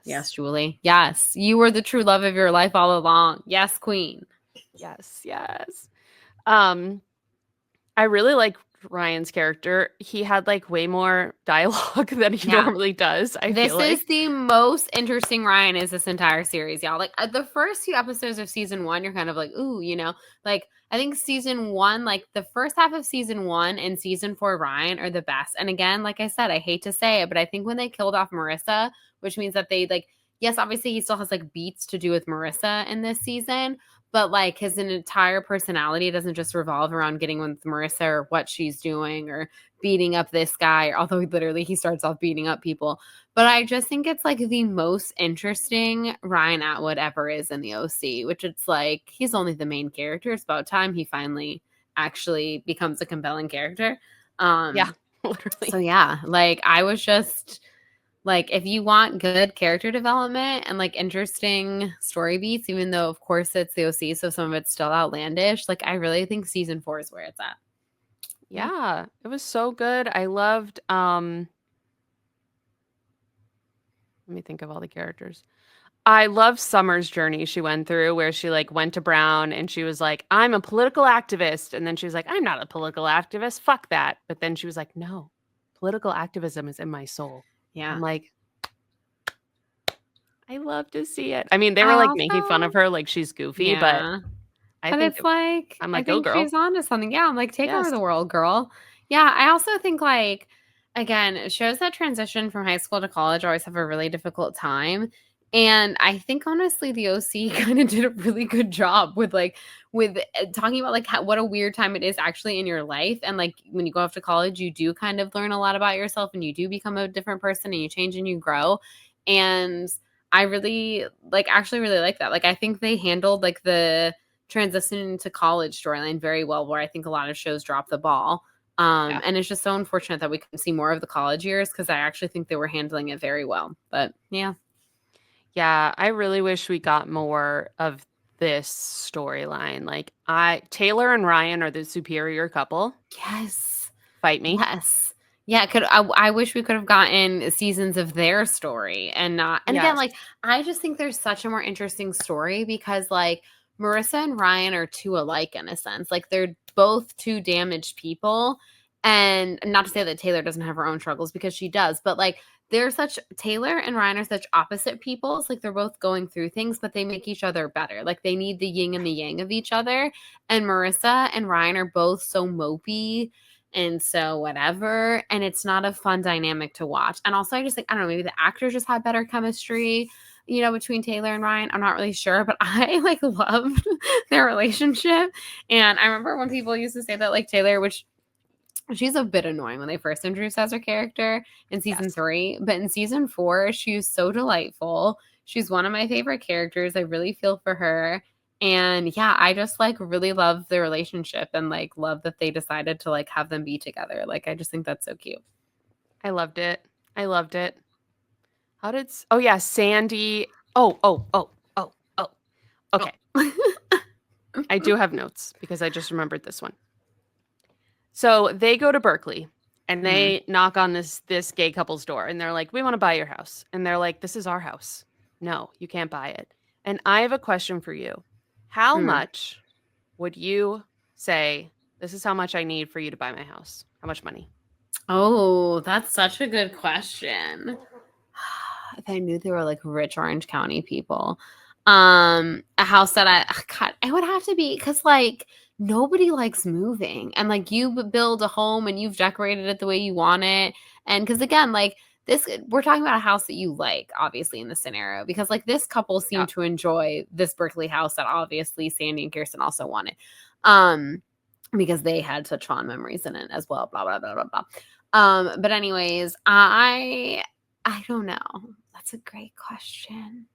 yes, Julie. Yes. You were the true love of your life all along. Yes, queen. Yes. I really like Ryan's character. He had way more dialogue than he normally does. This is the most interesting Ryan is this entire series, y'all. The first few episodes of season 1, you're kind of like, ooh, I think season 1, the first half of season 1 and season 4 Ryan are the best. And again, like I said, I hate to say it, but I think when they killed off Marissa, which means that they yes, obviously he still has beats to do with Marissa in this season, but his entire personality doesn't just revolve around getting with Marissa or what she's doing or beating up this guy, although literally he starts off beating up people. But I just think it's the most interesting Ryan Atwood ever is in the OC, which it's he's only the main character. It's about time he finally actually becomes a compelling character. Yeah, literally. So yeah, I was just if you want good character development and interesting story beats, even though of course it's the OC, so some of it's still outlandish, I really think season 4 is where it's at. Yeah, it was so good. I loved let me think of all the characters. I love Summer's journey she went through where she went to Brown and she was like, I'm a political activist. And then she was like, I'm not a political activist. Fuck that. But then she was like, no, political activism is in my soul. Yeah. I'm like, I love to see it. I mean, they were making fun of her she's goofy, but I think it's I'm go girl. She's on to something. Yeah, I'm take over the world, girl. Yeah, I also think again, shows that transition from high school to college always have a really difficult time. And I think honestly the OC kind of did a really good job with talking about what a weird time it is actually in your life. And when you go off to college, you do kind of learn a lot about yourself and you do become a different person and you change and you grow. And I really actually really like that. I think they handled the transition to college storyline very well, where I think a lot of shows drop the ball. And it's just so unfortunate that we couldn't see more of the college years because I actually think they were handling it very well. But yeah. Yeah, I really wish we got more of this storyline. Taylor and Ryan are the superior couple. Yes. Fight me. Yes. Yeah, I wish we could have gotten seasons of their story and not. And again, I just think there's such a more interesting story because Marissa and Ryan are too alike in a sense. both two damaged people. And not to say that Taylor doesn't have her own struggles, because she does, but like Taylor and Ryan are such opposite people. It's like they're both going through things, but they make each other better. Like they need the yin and the yang of each other. And Marissa and Ryan are both so mopey and so whatever. And it's not a fun dynamic to watch. And also I just think, I don't know, maybe the actors just had better chemistry, you know, between Taylor and Ryan. I'm not really sure, but I like loved their relationship. And I remember when people used to say that like Taylor, which she's a bit annoying when they first introduced as her character in season 3, but in season 4, she's so delightful. She's one of my favorite characters. I really feel for her. And yeah, I just like really love their relationship and like love that they decided to like have them be together. Like I just think that's so cute. I loved it. How did oh yeah, Sandy. Oh. Okay. I do have notes because I just remembered this one. So they go to Berkeley and they knock on this gay couple's door and they're like, "We want to buy your house." And they're like, "This is our house. No, you can't buy it." And I have a question for you. How much would you say, "This is how much I need for you to buy my house"? How much money? Oh, that's such a good question. If I knew they were like rich Orange County people. A house that it would have to be, because like nobody likes moving, and like you build a home and you've decorated it the way you want it. And because again, like this, we're talking about a house that you like, obviously, in the scenario, because like this couple seemed to enjoy this Berkeley house that obviously Sandy and Kirsten also wanted. Because they had such fond memories in it as well, blah, blah, blah, blah, blah. But anyways, I don't know. That's a great question.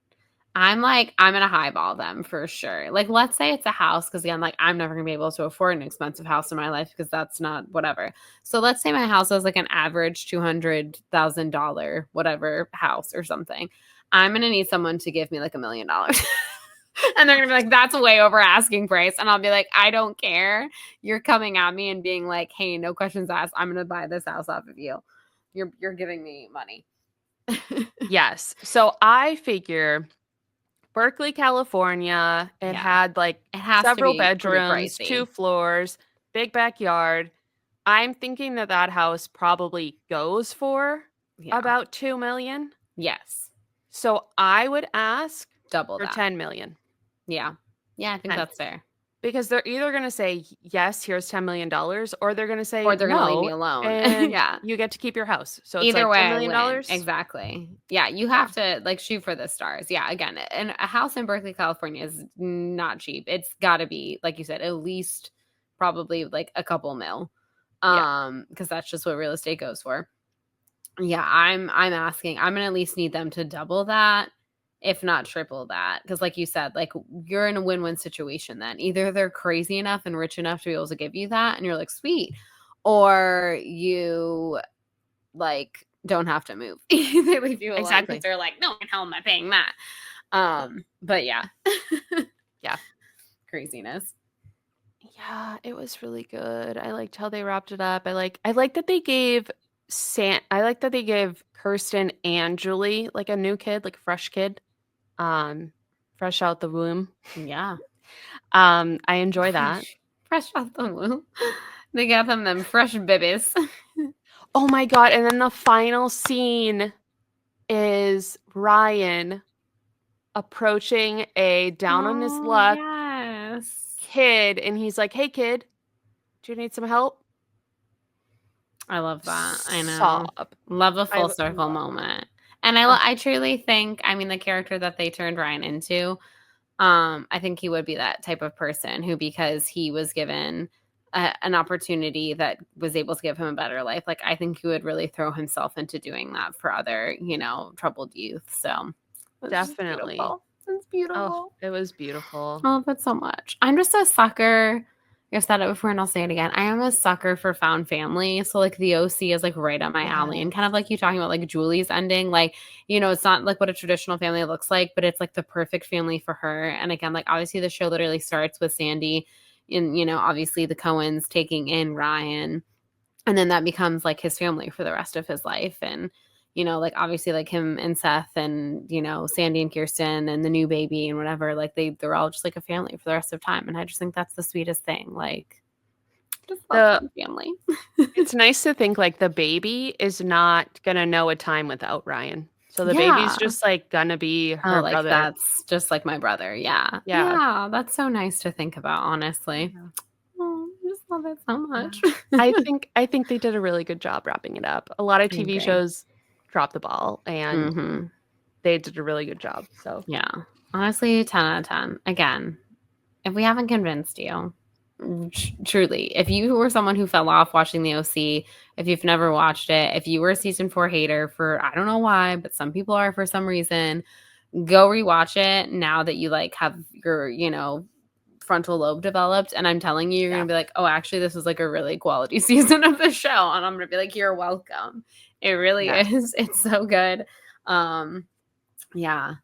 I'm gonna highball them for sure. Like, let's say it's a house, because again, like I'm never gonna be able to afford an expensive house in my life because that's not whatever. So let's say my house is like an average $200,000 whatever house or something. I'm gonna need someone to give me like $1 million. And they're gonna be like, "That's way over asking price." And I'll be like, "I don't care. You're coming at me and being like, hey, no questions asked. I'm gonna buy this house off of you. You're giving me money." Yes. So I figure Berkeley, California, it had like It has several to be pretty bedrooms, pricey. 2 floors, big backyard. I'm thinking that house probably goes for about $2 million. Yes. So I would ask Double for that. $10 million. Yeah. Yeah, I think that's fair. Because they're either going to say, "Yes, here's $10 million," or they're going to say, Or they're gonna leave "No, me alone." and Yeah. you get to keep your house." So it's Either like way, $10 million. I win. Exactly. Yeah, you have to like shoot for the stars. Yeah, again, and a house in Berkeley, California is not cheap. It's got to be, like you said, at least probably like a couple mil. Because that's just what real estate goes for. Yeah, I'm asking. I'm gonna at least need them to double that, if not triple that. Because like you said, like you're in a win-win situation then. Either they're crazy enough and rich enough to be able to give you that, and you're like, sweet, or you like don't have to move. They leave you alone. Exactly. They're like, "No, how am I paying that?" But yeah. Yeah. Craziness. Yeah, it was really good. I liked how they wrapped it up. I like that they gave Kirsten and Julie like a new kid, like a fresh kid. Fresh out the womb. Yeah. I enjoy that. Fresh out the womb. They got them fresh babies. Oh my god, and then the final scene is Ryan approaching a down on his luck kid, and he's like, "Hey kid, do you need some help?" I love that. I know. Sob. Love a full circle moment. And I truly think, I mean, the character that they turned Ryan into, I think he would be that type of person who, because he was given an opportunity that was able to give him a better life, like I think he would really throw himself into doing that for other, troubled youth. So Definitely. It's beautiful. Oh, it was beautiful. I love it so much. I'm just a sucker. I've said it before and I'll say it again. I am a sucker for found family. So like the OC is like right up my alley, and kind of like you talking about like Julie's ending, like, it's not like what a traditional family looks like, but it's like the perfect family for her. And again, like obviously the show literally starts with Sandy and, obviously the Coens taking in Ryan, and then that becomes like his family for the rest of his life. And, like obviously like him and Seth and, Sandy and Kirsten and the new baby and whatever, like they're all just like a family for the rest of time. And I just think that's the sweetest thing. Like, Just love The fun family. It's nice to think like the baby is not gonna know a time without Ryan. So the baby's Yeah. just like gonna be Oh, her like brother. that's just like my brother. Yeah. Yeah. Yeah. That's so nice to think about, honestly. Yeah. Oh, I just love it so Yeah. much. I think they did a really good job wrapping it up. A lot of I TV agree. shows dropped the ball and Hmm. they did a really good job. So Yeah. Honestly, 10 out of 10. Again, if we haven't convinced you, truly, if you were someone who fell off watching the OC, if you've never watched it, if you were a season 4 hater for I don't know why, but some people are for some reason, go rewatch it now that you like have your, frontal lobe developed. And I'm telling you, you're yeah. gonna be like, oh, actually, this was like a really quality season of the show. And I'm gonna be like, you're welcome. It really Yes. is. It's so good. Yeah.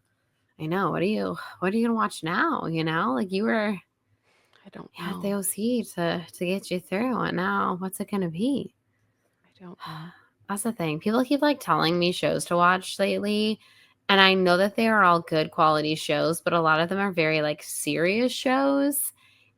I know. What are you gonna watch now? Like you were I don't at the know. OC to get you through, and now what's it gonna be? I don't know. That's the thing. People keep like telling me shows to watch lately, and I know that they are all good quality shows, but a lot of them are very like serious shows.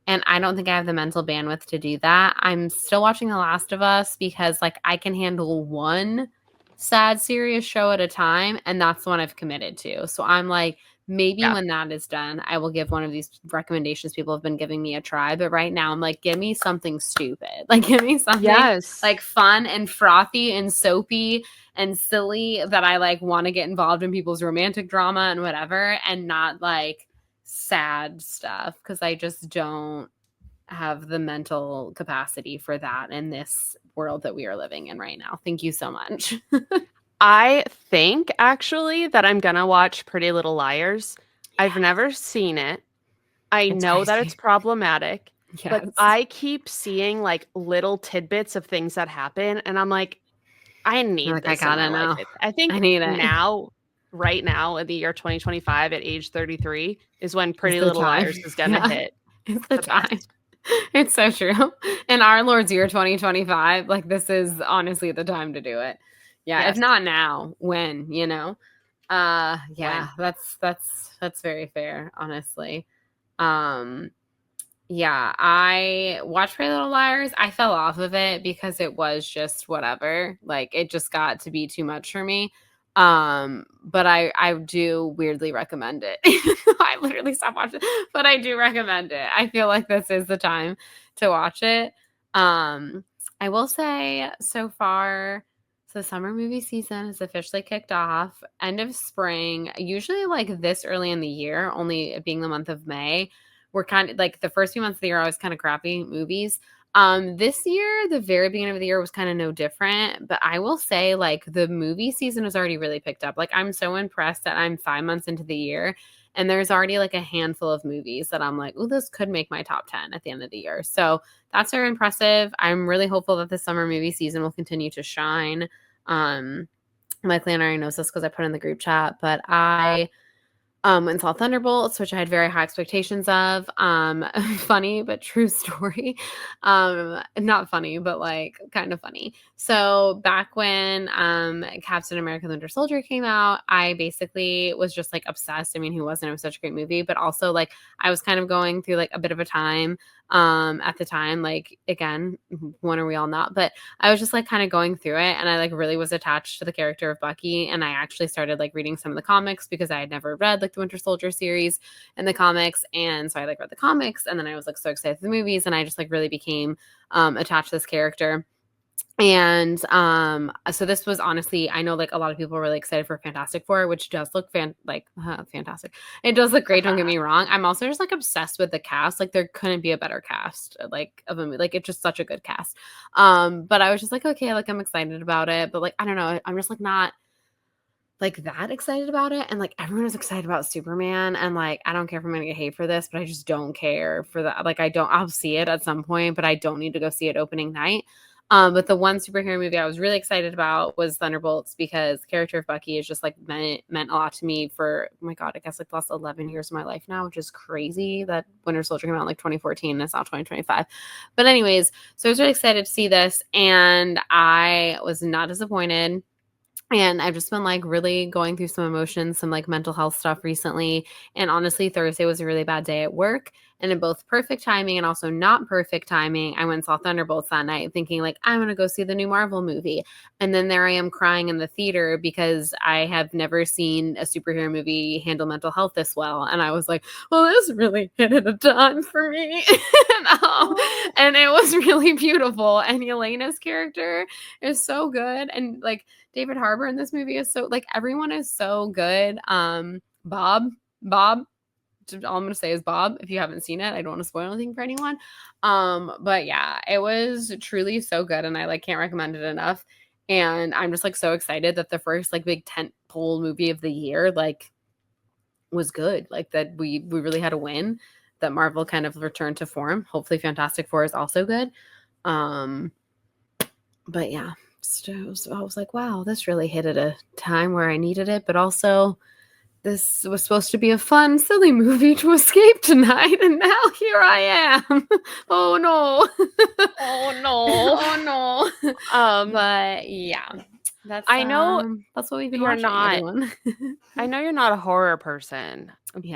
And I don't think I have the mental bandwidth to do that. I'm still watching The Last of Us because like I can handle one sad serious show at a time, and that's the one I've committed to. So I'm like, maybe Yeah. when that is done, I will give one of these recommendations people have been giving me a try. But right now I'm like, give me something stupid. Like give me something Yes. like fun and frothy and soapy and silly that I like want to get involved in people's romantic drama and whatever, and not like sad stuff, because I just don't have the mental capacity for that in this world that we are living in right now. Thank you so much. I think actually that I'm gonna watch Pretty Little Liars. I've never seen it. I It's know that crazy. it's problematic, but Yes. I keep seeing like little tidbits of things that happen, and I'm like, I need Like, I this in my gotta life. know. I think I need it. now, right now, in the year 2025, at age 33, is when It's Pretty the Little time. Liars is gonna Yeah. hit It's the the time. best. It's so true. In our Lord's year 2025, like this is honestly the time to do it. Yeah, if Yes. not now, when, yeah, When? that's very fair, honestly. Yeah, I watched Pretty Little Liars. I fell off of it because it was just whatever. Like it just got to be too much for me. But I do weirdly recommend it. I literally stopped watching, but I do recommend it. I feel like this is the time to watch it. I will say so far, so the summer movie season has officially kicked off. End of spring, usually like this early in the year, only it being the month of May. We're kind of like the first few months of the year are always kind of crappy movies. This year, the very beginning of the year was kind of no different, but I will say like the movie season has already really picked up. Like I'm so impressed that I'm 5 months into the year and there's already like a handful of movies that I'm like, oh, this could make my top 10 at the end of the year. So that's very impressive. I'm really hopeful that the summer movie season will continue to shine. My clan already knows this because I put in the group chat, but I and saw Thunderbolts, which I had very high expectations of. Funny but true story. Not funny, but like kind of funny. So back when Captain America: The Winter Soldier came out, I basically was just like obsessed. I mean, who wasn't? It was such a great movie, but also like I was kind of going through like a bit of a time at the time. Like again, when are we all not? But I was just like kind of going through it, and I like really was attached to the character of Bucky, and I actually started like reading some of the comics because I had never read like the Winter Soldier series and the comics, and so I like read the comics, and then I was like so excited for the movies, and I just like really became attached to this character. And so this was honestly, I know like a lot of people were really excited for Fantastic Four, which does look fantastic. It does look great, don't get me wrong. I'm also just like obsessed with the cast. Like there couldn't be a better cast like of a movie. Like it's just such a good cast. But I was just like, okay, like I'm excited about it, but like I don't know, I'm just like not like that excited about it. And like everyone was excited about Superman, and like I don't care if I'm gonna get hate for this, but I just don't care for that. Like I'll see it at some point, but I don't need to go see it opening night. But the one superhero movie I was really excited about was Thunderbolts, because the character of Bucky is just like meant a lot to me for, oh my God, I guess like the last 11 years of my life now, which is crazy that Winter Soldier came out in like 2014 and it's now 2025. But anyways, so I was really excited to see this, and I was not disappointed. And I've just been like really going through some emotions, some like mental health stuff recently. And honestly, Thursday was a really bad day at work. And in both perfect timing and also not perfect timing, I went and saw Thunderbolts that night thinking like, I'm going to go see the new Marvel movie. And then there I am crying in the theater because I have never seen a superhero movie handle mental health this well. And I was like, well, this really hit at a time for me. And it was really beautiful. And Elena's character is so good. And like David Harbour in this movie is so like everyone is so good. Bob, all I'm gonna say is Bob. If you haven't seen it, I don't want to spoil anything for anyone. But yeah, it was truly so good, and I like can't recommend it enough. And I'm just like so excited that the first like big tentpole movie of the year like was good. Like that we really had a win. That Marvel kind of returned to form. Hopefully, Fantastic Four is also good. But yeah, so I was like, wow, this really hit at a time where I needed it, but also this was supposed to be a fun, silly movie to escape tonight, and now here I am. Oh no. Oh no. Oh no. But yeah. That's I know that's what we've been you're watching, not. everyone. I know you're not a horror person, Yeah.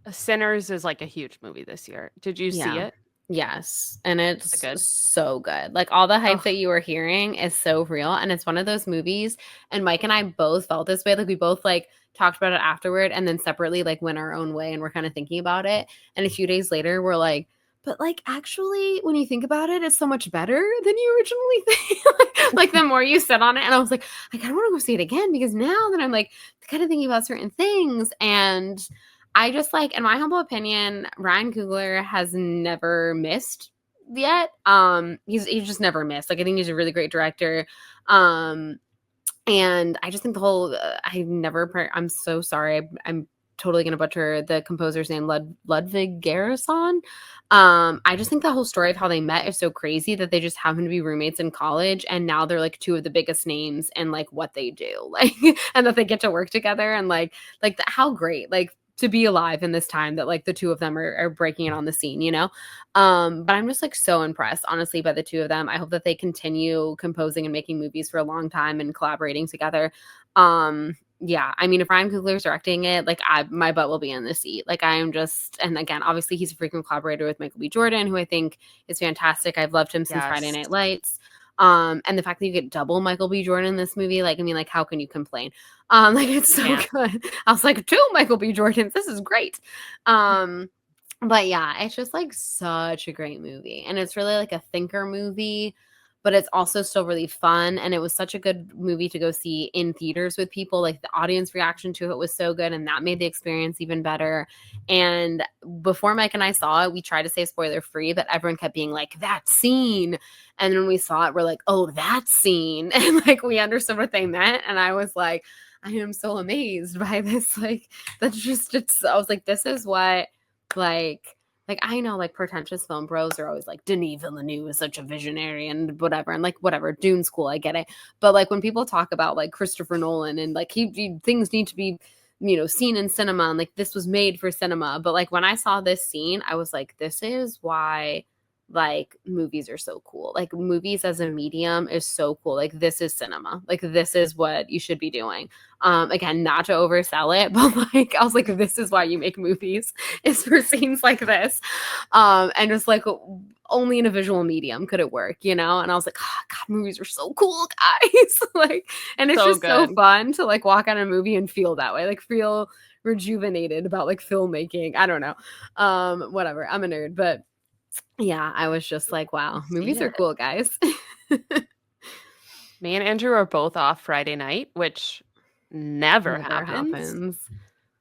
but Sinners is like a huge movie this year. Did you see Yeah. it? Yes, and it's Is it good? so good. Like all the hype Ugh. that you were hearing is so real, and it's one of those movies. And Mike and I both felt this way. Like we both like talked about it afterward, and then separately like went our own way, and we're kind of thinking about it. And a few days later, we're like, but like actually, when you think about it, it's so much better than you originally think. Like the more you sit on it, and I was like, I kind of want to go see it again because now that I'm like kind of thinking about certain things and. I just like, in my humble opinion, Ryan Coogler has never missed yet. He's just never missed. Like I think he's a really great director. And I just think the whole I'm so sorry. I'm totally gonna butcher the composer's name, Ludwig Göransson. I just think the whole story of how they met is so crazy that they just happen to be roommates in college, and now they're like two of the biggest names in like what they do, like, and that they get to work together and how great, like. To be alive in this time that like the two of them are breaking it on the scene, you know? But I'm just like so impressed, honestly, by the two of them. I hope that they continue composing and making movies for a long time and collaborating together. Yeah, I mean, if Ryan Coogler's directing it, like my butt will be in the seat. Like I am just, and again, obviously he's a frequent collaborator with Michael B. Jordan, who I think is fantastic. I've loved him since Friday Night Lights. And the fact that you get double Michael B. Jordan in this movie, like, I mean, like, how can you complain? Like, it's so good. I was like, 2 Michael B. Jordans. This is great. But yeah, it's just like such a great movie. And it's really like a thinker movie, but it's also still really fun. And it was such a good movie to go see in theaters with people. Like the audience reaction to it was so good, and that made the experience even better. And before Mike and I saw it, we tried to say spoiler free, but everyone kept being like, that scene. And when we saw it, we're like, oh, that scene. And like we understood what they meant. And I was like, I am so amazed by this. Like, that's just, I was like, this is what, like I know like pretentious film bros are always like Denis Villeneuve is such a visionary and whatever, and like whatever, Dune's cool, I get it, but like when people talk about like Christopher Nolan and like he things need to be, you know, seen in cinema, and like this was made for cinema, but like when I saw this scene, I was like, this is why like movies are so cool. Like movies as a medium is so cool. Like this is cinema. Like this is what you should be doing. Again, not to oversell it, but like I was like, this is why you make movies, is for scenes like this. And just like only in a visual medium could it work, you know? And I was like, oh, God, movies are so cool, guys. Like, and it's so just good. So fun to like walk on a movie and feel that way, like feel rejuvenated about like filmmaking. I don't know. Whatever. I'm a nerd, but yeah, I was just like, wow, movies are cool, guys. Me and Andrew are both off Friday night, which never happens.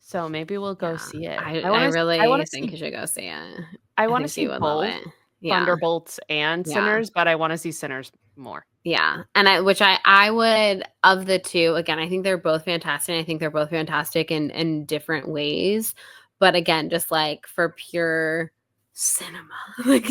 So maybe we'll go see it. I really think you should go see it. I want to see both Thunderbolts and Sinners, but I want to see Sinners more. Yeah. And I would, of the two, again, I think they're both fantastic. I think they're both fantastic in different ways. But again, just like for pure cinema, like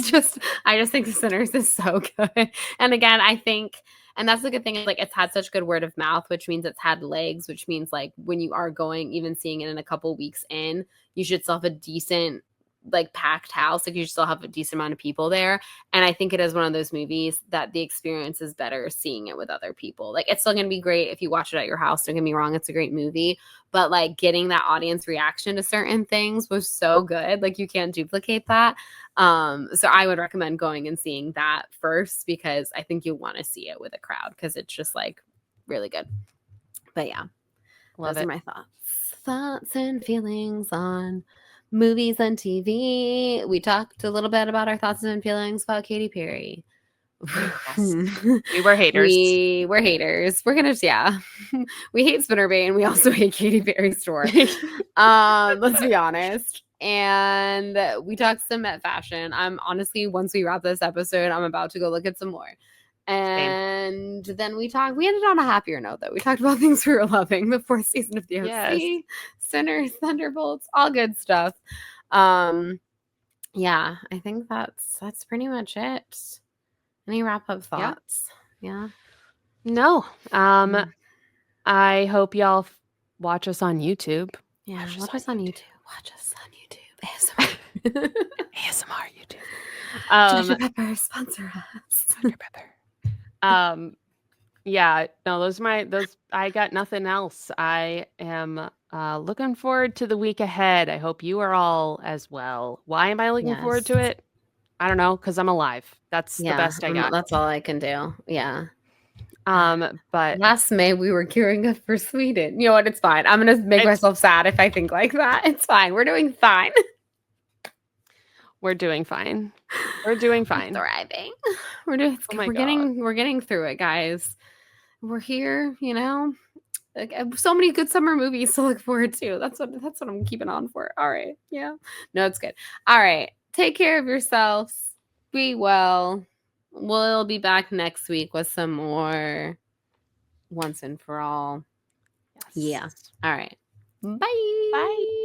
I just think Sinners is so good. And again, I think, and that's the good thing, is like it's had such good word of mouth, which means it's had legs, which means like when you are going, even seeing it in a couple weeks in, you should still have a decent like packed house. Like you still have a decent amount of people there. And I think it is one of those movies that the experience is better seeing it with other people. Like it's still going to be great if you watch it at your house. Don't get me wrong. It's a great movie, but like getting that audience reaction to certain things was so good. Like you can't duplicate that. So I would recommend going and seeing that first, because I think you'll want to see it with a crowd, because it's just like really good. But yeah, Love those it. are my thoughts and feelings on movies and TV. We talked a little bit about our thoughts and feelings about Katy Perry. We were haters. We were haters. We're gonna, yeah. We hate Spinnerbait and we also hate Katy Perry's store. Let's be honest. And we talked some Met fashion. I'm honestly, once we wrap this episode, I'm about to go look at some more. And then we ended on a happier note, though. We talked about things we were loving, the 4th season of the OC, Yes. Sinners, Thunderbolts, all good stuff. Yeah, I think that's pretty much it. Any wrap-up thoughts? Yeah. No. I hope y'all watch us on YouTube. Yeah, watch us on YouTube. Watch us on YouTube. ASMR. ASMR YouTube. Dr. Pepper, sponsor us. Dr. Pepper. Yeah, no, I got nothing else. I am looking forward to the week ahead. I hope you are all as well. Why am I looking forward to it? I don't know, because I'm alive. That's the best I got. That's all I can do. Yeah. But last May we were gearing up for Sweden. You know what? It's fine. I'm gonna make myself sad if I think like that. It's fine. We're doing fine. We're doing fine. We're doing fine. We're thriving. We're getting through it, guys. We're here, you know. Like, so many good summer movies to look forward to. That's what I'm keeping on for. All right. Yeah. No, it's good. All right. Take care of yourselves. Be well. We'll be back next week with some more Once and For All. Yes. Yeah. All right. Bye. Bye.